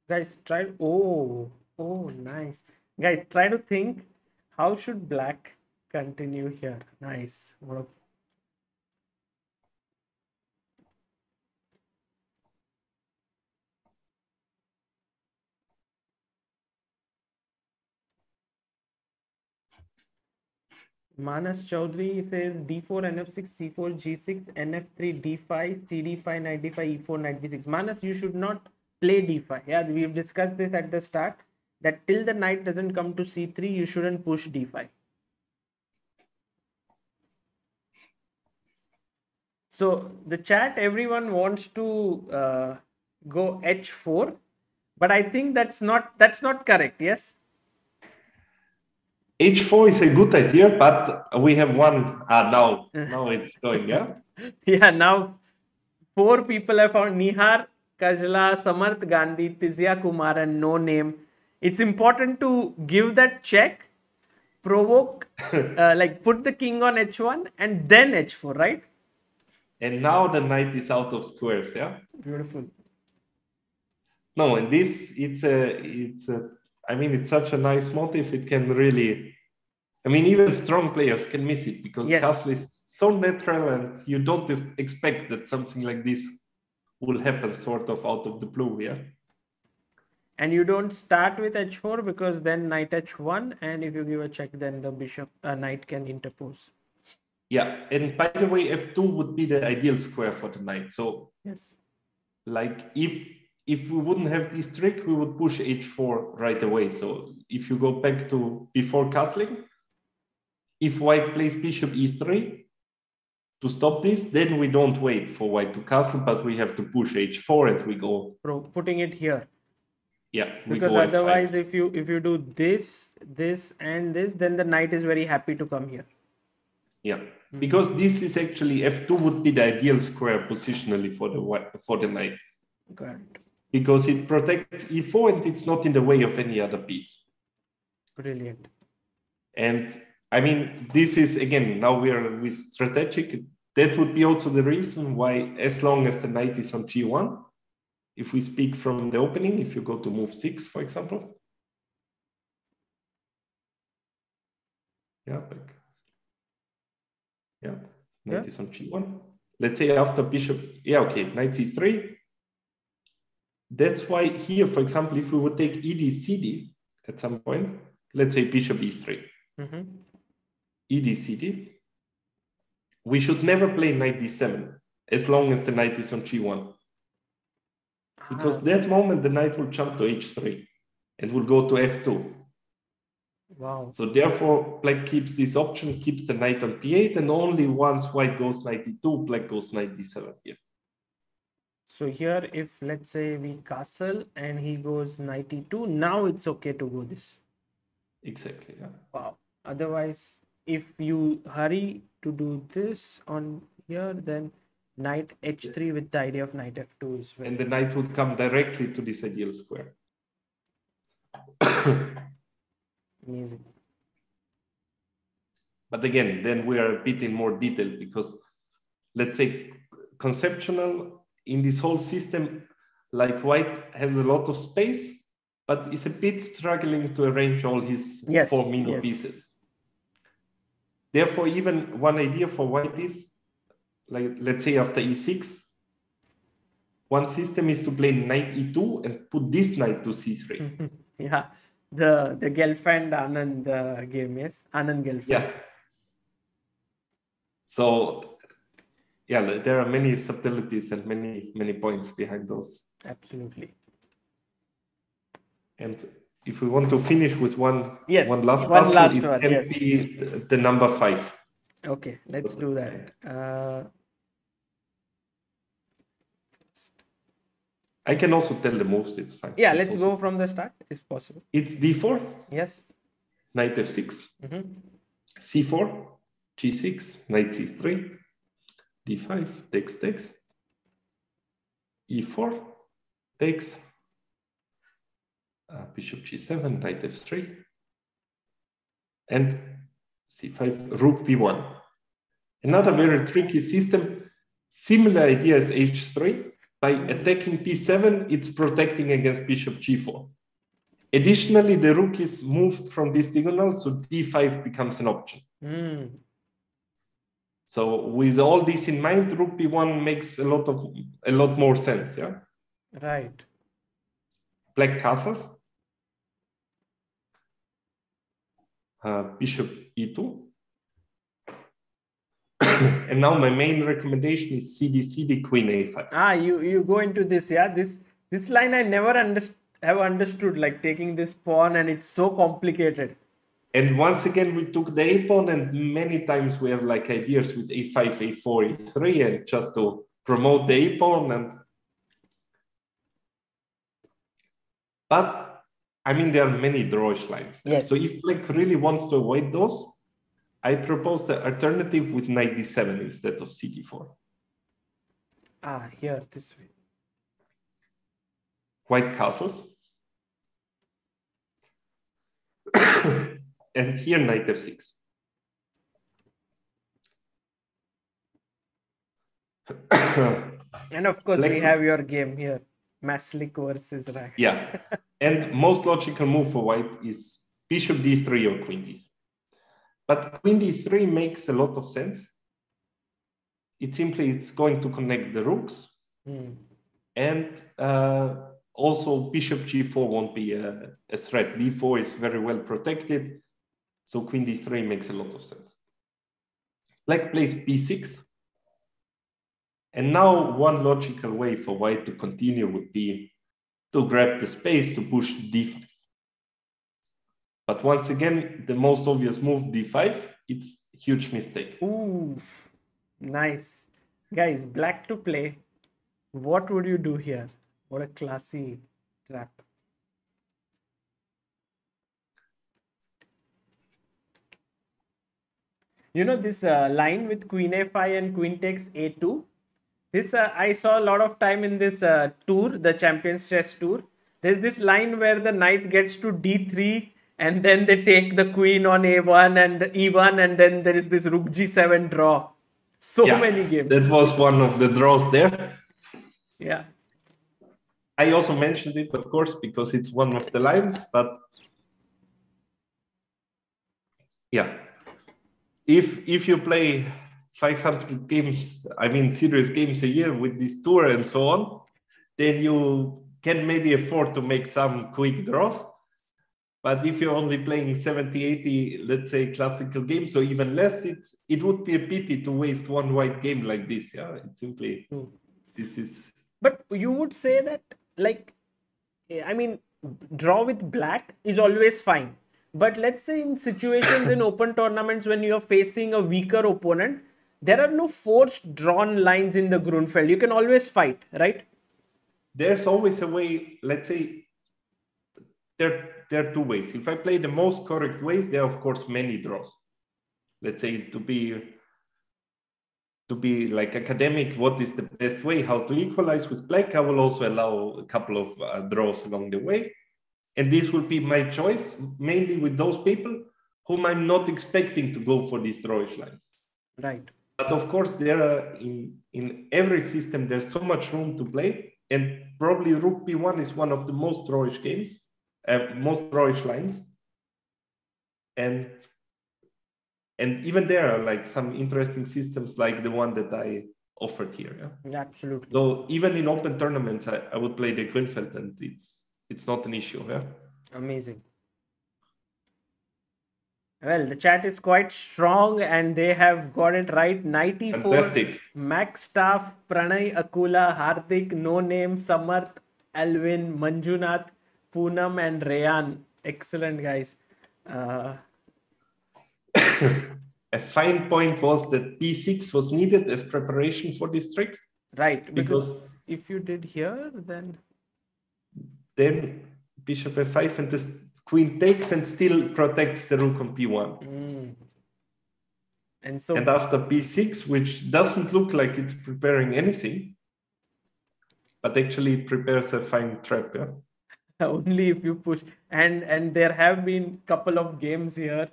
guys try. Oh, nice. Guys, try to think how should black continue here. Nice. Manas Chaudhary says d4, nf6, c4, g6, nf3, d5, cd5, knight d5, e4, knight b6. Manas, you should not play d5. Yeah, we've discussed this at the start that till the knight doesn't come to c3, you shouldn't push d5. So the chat, everyone wants to go h4, but I think that's not correct. Yes. h4 is a good idea, but we have one. Now it's going. Yeah. Yeah. Now 4 people have found: Nihar, Kajla, Samarth Gandhi, Tizia Kumar, and No Name. It's important to give that check, provoke, like put the king on h1 and then h4, right? And now the knight is out of squares. Yeah. Beautiful. No, and this it's such a nice motif. It can really, even strong players can miss it because castle is so natural, and you don't expect that something like this will happen sort of out of the blue. Yeah. And you don't start with h4 because then knight h1, and if you give a check, then the knight can interpose. Yeah, and by the way, f2 would be the ideal square for the knight. So yes, like if we wouldn't have this trick, we would push h4 right away. So if you go back to before castling, if white plays bishop e3 to stop this, then we don't wait for white to castle, but we have to push h4 and we go putting it here. Yeah, because otherwise if you do this and this, then the knight is very happy to come here. Yeah, because this is actually f2 would be the ideal square positionally for the knight. Correct. Because it protects e4 and it's not in the way of any other piece. Brilliant. And this is, again, now we are with strategic. That would be also the reason why, as long as the knight is on g1, if we speak from the opening, if you go to move 6, for example. Knight is on g1. Let's say after bishop, knight c3. That's why here, for example, if we would take ed cd at some point, let's say bishop e3, ed cd, we should never play knight d7 as long as the knight is on g1. Because that moment the knight will jump to h3 and will go to f2. Wow. So therefore, black keeps this option, keeps the knight on p8, and only once white goes knight e2, black goes knight d7 here. So here, if let's say we castle and he goes knight e2, now it's okay to go this. Exactly. Yeah. Wow. Otherwise, if you hurry to do this on here, then knight h3 with the idea of knight f2 is very And the knight would come directly to this ideal square. amazing. But again, then we are a bit in more detail because let's say conceptual in this whole system, like white has a lot of space, but is a bit struggling to arrange all his four middle pieces. Therefore, even one idea for white is, like, let's say after e6, one system is to play knight e2 and put this knight to c3. Yeah, the Gelfand Anand game, yes, Anand Gelfand. Yeah. So, yeah, there are many subtleties and many points behind those. Absolutely. And if we want to finish with one last one puzzle, last it one, can yes. be the number 5. Okay, let's do that. I can also tell the moves, it's fine. Yeah, it's let's go from the start, if possible. It's d4. Yes. Knight f6. c4, g6, knight c3, d5, takes, e4, takes, bishop g7, knight f3, and c5, rook b1. Another very tricky system, similar idea as h3. By attacking p7, it's protecting against bishop g4. Additionally, the rook is moved from this diagonal, so d5 becomes an option. So with all this in mind, rook b1 makes a lot more sense, yeah? Right. Black castles. Bishop e2. And now my main recommendation is cd, queen a5. You go into this, yeah? This line I never have understood, like taking this pawn, and it's so complicated. And once again, we took the a pawn, and many times we have like ideas with a5, a4, e3, and just to promote the a pawn. But I mean, there are many drawish lines there. Yes. So if black really wants to avoid those, I propose the alternative with knight d7 instead of cd4. Here, this way. White castles. And here knight f6. And of course, we have your game here. Maslik versus Ragger. Yeah. And most logical move for white is bishop d3 or queen d3. But queen d3 makes a lot of sense. It's going to connect the rooks. And also bishop g4 won't be a threat. d4 is very well protected. So queen d3 makes a lot of sense. Black plays b6. And now one logical way for white to continue would be to grab the space to push d5. But once again, the most obvious move, d5, it's a huge mistake. Ooh, nice. Guys, black to play. What would you do here? What a classy trap. You know this line with queen a5 and queen takes a2? This I saw a lot of time in this tour, the Champions Chess Tour. There's this line where the knight gets to d3 and then they take the queen on a1 and e1, and then there is this rook g7 draw. So many games. That was one of the draws there. Yeah. I also mentioned it, of course, because it's one of the lines, but yeah. If you play 500 games, I mean serious games a year with this tour and so on, then you can maybe afford to make some quick draws. But if you're only playing 70, 80, let's say classical games, or even less, it would be a pity to waste one white game like this. Yeah, it's simply, this is... But you would say that, like, I mean, draw with black is always fine. But let's say in situations in open tournaments when you're facing a weaker opponent, there are no forced drawn lines in the Grunfeld. You can always fight, right? there's always a way. Let's say there are two ways. If I play the most correct ways, there are of course many draws. Let's say to be like academic, what is the best way, how to equalize with black? I will also allow a couple of draws along the way. And this will be my choice, mainly with those people whom I'm not expecting to go for these drawish lines. Right. But of course, there are in every system, there's so much room to play. And probably Rook B1 is one of the most drawish games, most drawish lines. And even there are like some interesting systems like the one that I offered here. Yeah? Absolutely. So even in open tournaments, I would play the Grunfeld, and it's not an issue. Yeah. Amazing. Well, the chat is quite strong and they have got it right. 94. Fantastic. Max Staff, Pranay, Akula, Hardik, No Name, Samarth, Alvin, Manjunath, Poonam, and Rayan. Excellent, guys. A fine point was that B6 was needed as preparation for this trick. Right, because if you did here, then bishop F5 and the queen takes and still protects the rook on B1. And after B6, which doesn't look like it's preparing anything, but actually it prepares a fine trap. Yeah? Only if you push. And there have been couple of games here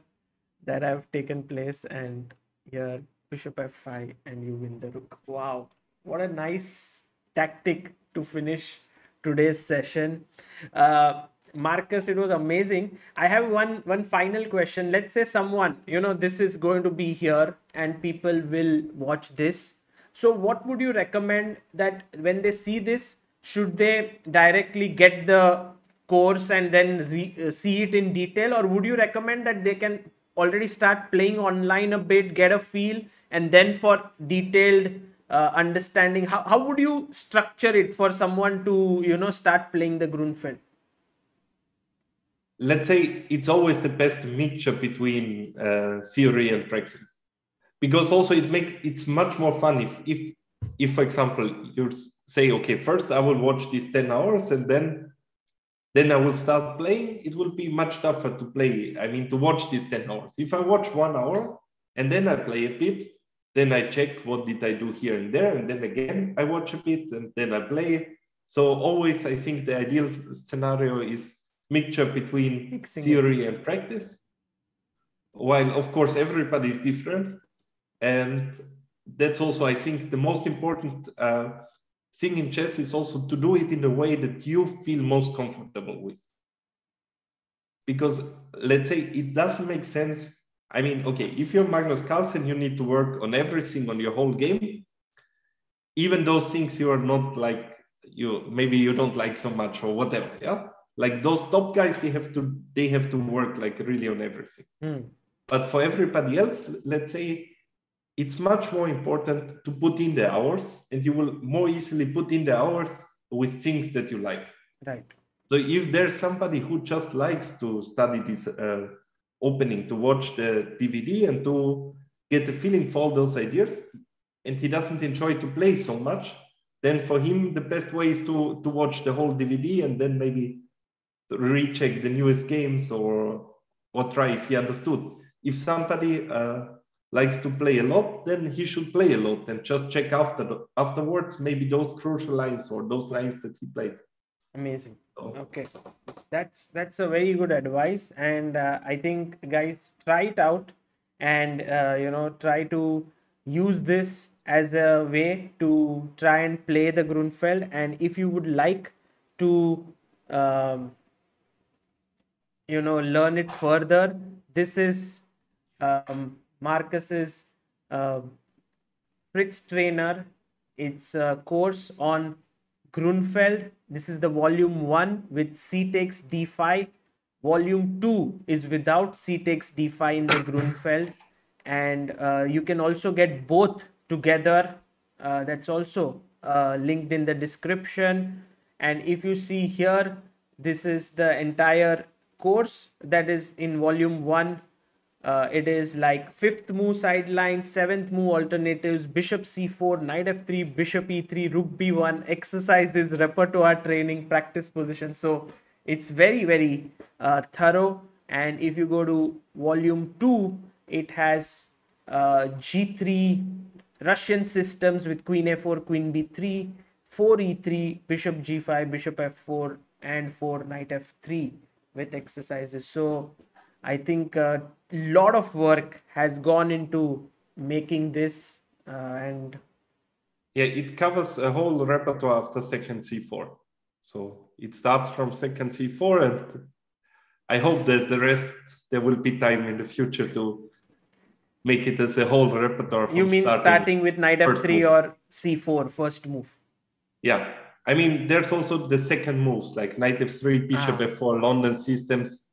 that have taken place, and here bishop F5 and you win the rook. Wow, what a nice tactic to finish today's session. Marcus, it was amazing. I have one final question. Let's say someone, this is going to be here and people will watch this. So what would you recommend that when they see this, should they directly get the course and then see it in detail, or would you recommend that they can already start playing online a bit, get a feel, and then for detailed understanding, how would you structure it for someone to start playing the Grunfeld? Let's say it's always the best mixture between theory and practice, because also it's much more fun if for example you say, okay, first I will watch these 10 hours and then I will start playing. It will be much tougher to play. I mean, to watch these 10 hours. If I watch 1 hour and then I play a bit, then I check what did I do here and there, and then again I watch a bit and then I play. So always I think the ideal scenario is mixture between theory and practice, while of course everybody is different. And that's also, I think, the most important thing in chess is also to do it in a way that you feel most comfortable with. Because let's say it doesn't make sense. I mean, okay, if you're Magnus Carlsen, you need to work on everything on your whole game, even those things you are not like, maybe you don't like so much or whatever. Yeah, like those top guys, they have to work like really on everything. But for everybody else, let's say, it's much more important to put in the hours, and you will more easily put in the hours with things that you like. Right. So if there's somebody who just likes to study this opening, to watch the DVD and to get a feeling for all those ideas, and he doesn't enjoy to play so much, then for him, the best way is to watch the whole DVD and then maybe recheck the newest games or try if he understood. If somebody likes to play a lot, then he should play a lot and just check afterwards maybe those crucial lines or those lines that he played. Amazing. Okay, that's a very good advice, and I think, guys, try it out and try to use this as a way to try and play the Grunfeld. And if you would like to learn it further, this is Marcus's Fritztrainer. It's a course on Grunfeld. This is the volume 1 with c takes d5. Volume 2 is without c takes d5 in the Grunfeld. And you can also get both together. That's also linked in the description. And if you see here, this is the entire course that is in volume 1. It is like fifth move sideline, seventh move alternatives, bishop c4, knight f3, bishop e3, rook b1, exercises, repertoire training, practice position. So it's very, very thorough. And if you go to volume 2, it has g3, Russian systems with queen a4, queen b3, 4 e3, bishop g5, bishop f4, and 4 knight f3 with exercises. So I think a lot of work has gone into making this, and yeah, it covers a whole repertoire after second c4. So it starts from second c4, and I hope that the rest, there will be time in the future to make it as a whole repertoire. You mean starting with knight f3 or c4, first move? Yeah. I mean, there's also the second moves, like knight f3, bishop f4, London systems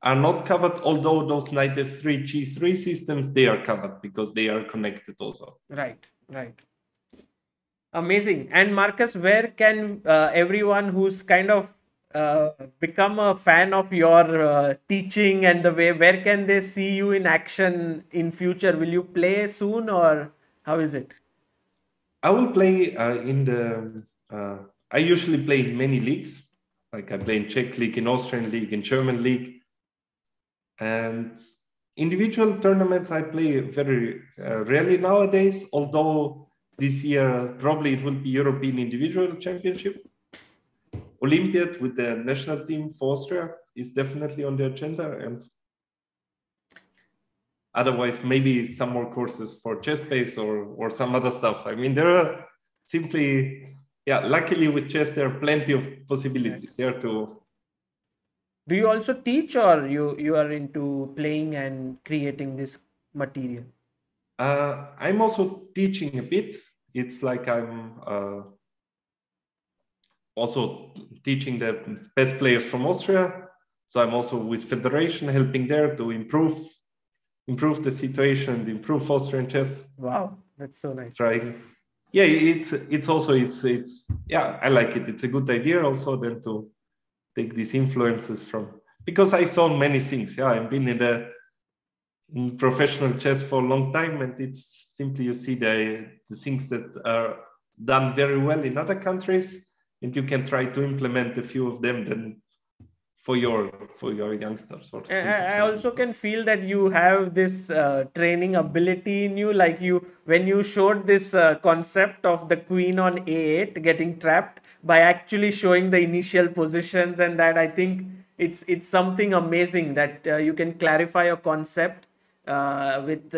are not covered, although those knight f3, g3 systems, they are covered because they are connected also. Right, right. Amazing. And Marcus, where can everyone who's kind of become a fan of your teaching and the way, where can they see you in action in future? Will you play soon, or how is it? I will play I usually play in many leagues. Like I play in Czech league, in Austrian league, in German league. And individual tournaments I play very rarely nowadays, although this year probably it will be European Individual Championship. Olympiad with the national team for Austria is definitely on the agenda, and otherwise maybe some more courses for ChessBase or some other stuff. I mean, there are simply, luckily with chess there are plenty of possibilities here to. Do you also teach, or you are into playing and creating this material? I'm also teaching a bit. It's like I'm also teaching the best players from Austria. So I'm also with Federation, helping there to improve the situation, improve Austrian chess. Wow, that's so nice. Trying. Yeah, it's also I like it. It's a good idea also then to take these influences from, because I saw many things. Yeah, I've been in professional chess for a long time, and it's simply you see the things that are done very well in other countries, and you can try to implement a few of them then for your youngsters. I also can feel that you have this training ability in you, like when you showed this concept of the queen on a8 getting trapped by actually showing the initial positions, and that I think it's something amazing that you can clarify a concept with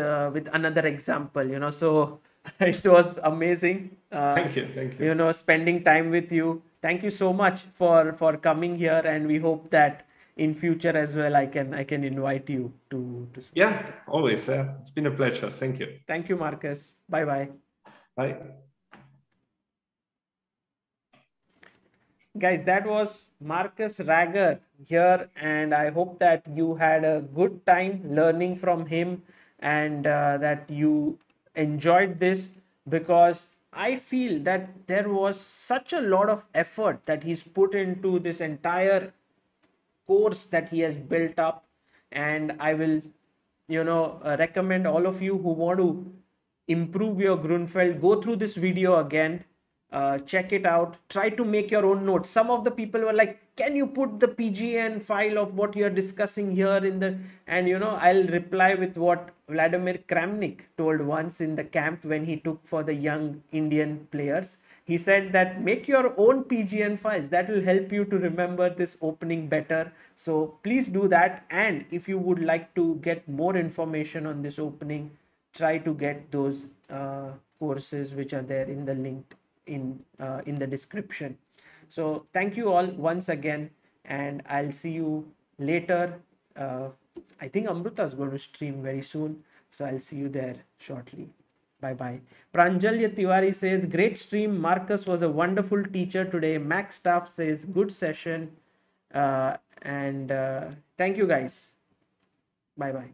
another example, so it was amazing. Thank you. Spending time with you. Thank you so much for coming here, and we hope that in future as well I can invite you to yeah, always. It's been a pleasure. Thank you. Thank you, Marcus. Bye. Guys, that was Markus Ragger here, and I hope that you had a good time learning from him, and that you enjoyed this, because I feel that there was such a lot of effort that he's put into this entire course that he has built up. And I will recommend all of you who want to improve your Grunfeld, go through this video again, check it out, try to make your own notes. Some of the people were like, can you put the PGN file of what you're discussing here and I'll reply with what Vladimir Kramnik told once in the camp when he took for the young Indian players. He said that make your own PGN files, that will help you to remember this opening better. So please do that. And if you would like to get more information on this opening, try to get those courses which are there in the link in the description. So thank you all once again, and I'll see you later. I think Amrita is going to stream very soon, so I'll see you there shortly. Bye. Pranjalya Tiwari says, great stream. Marcus was a wonderful teacher today. Max Staff says, good session. And thank you guys. Bye.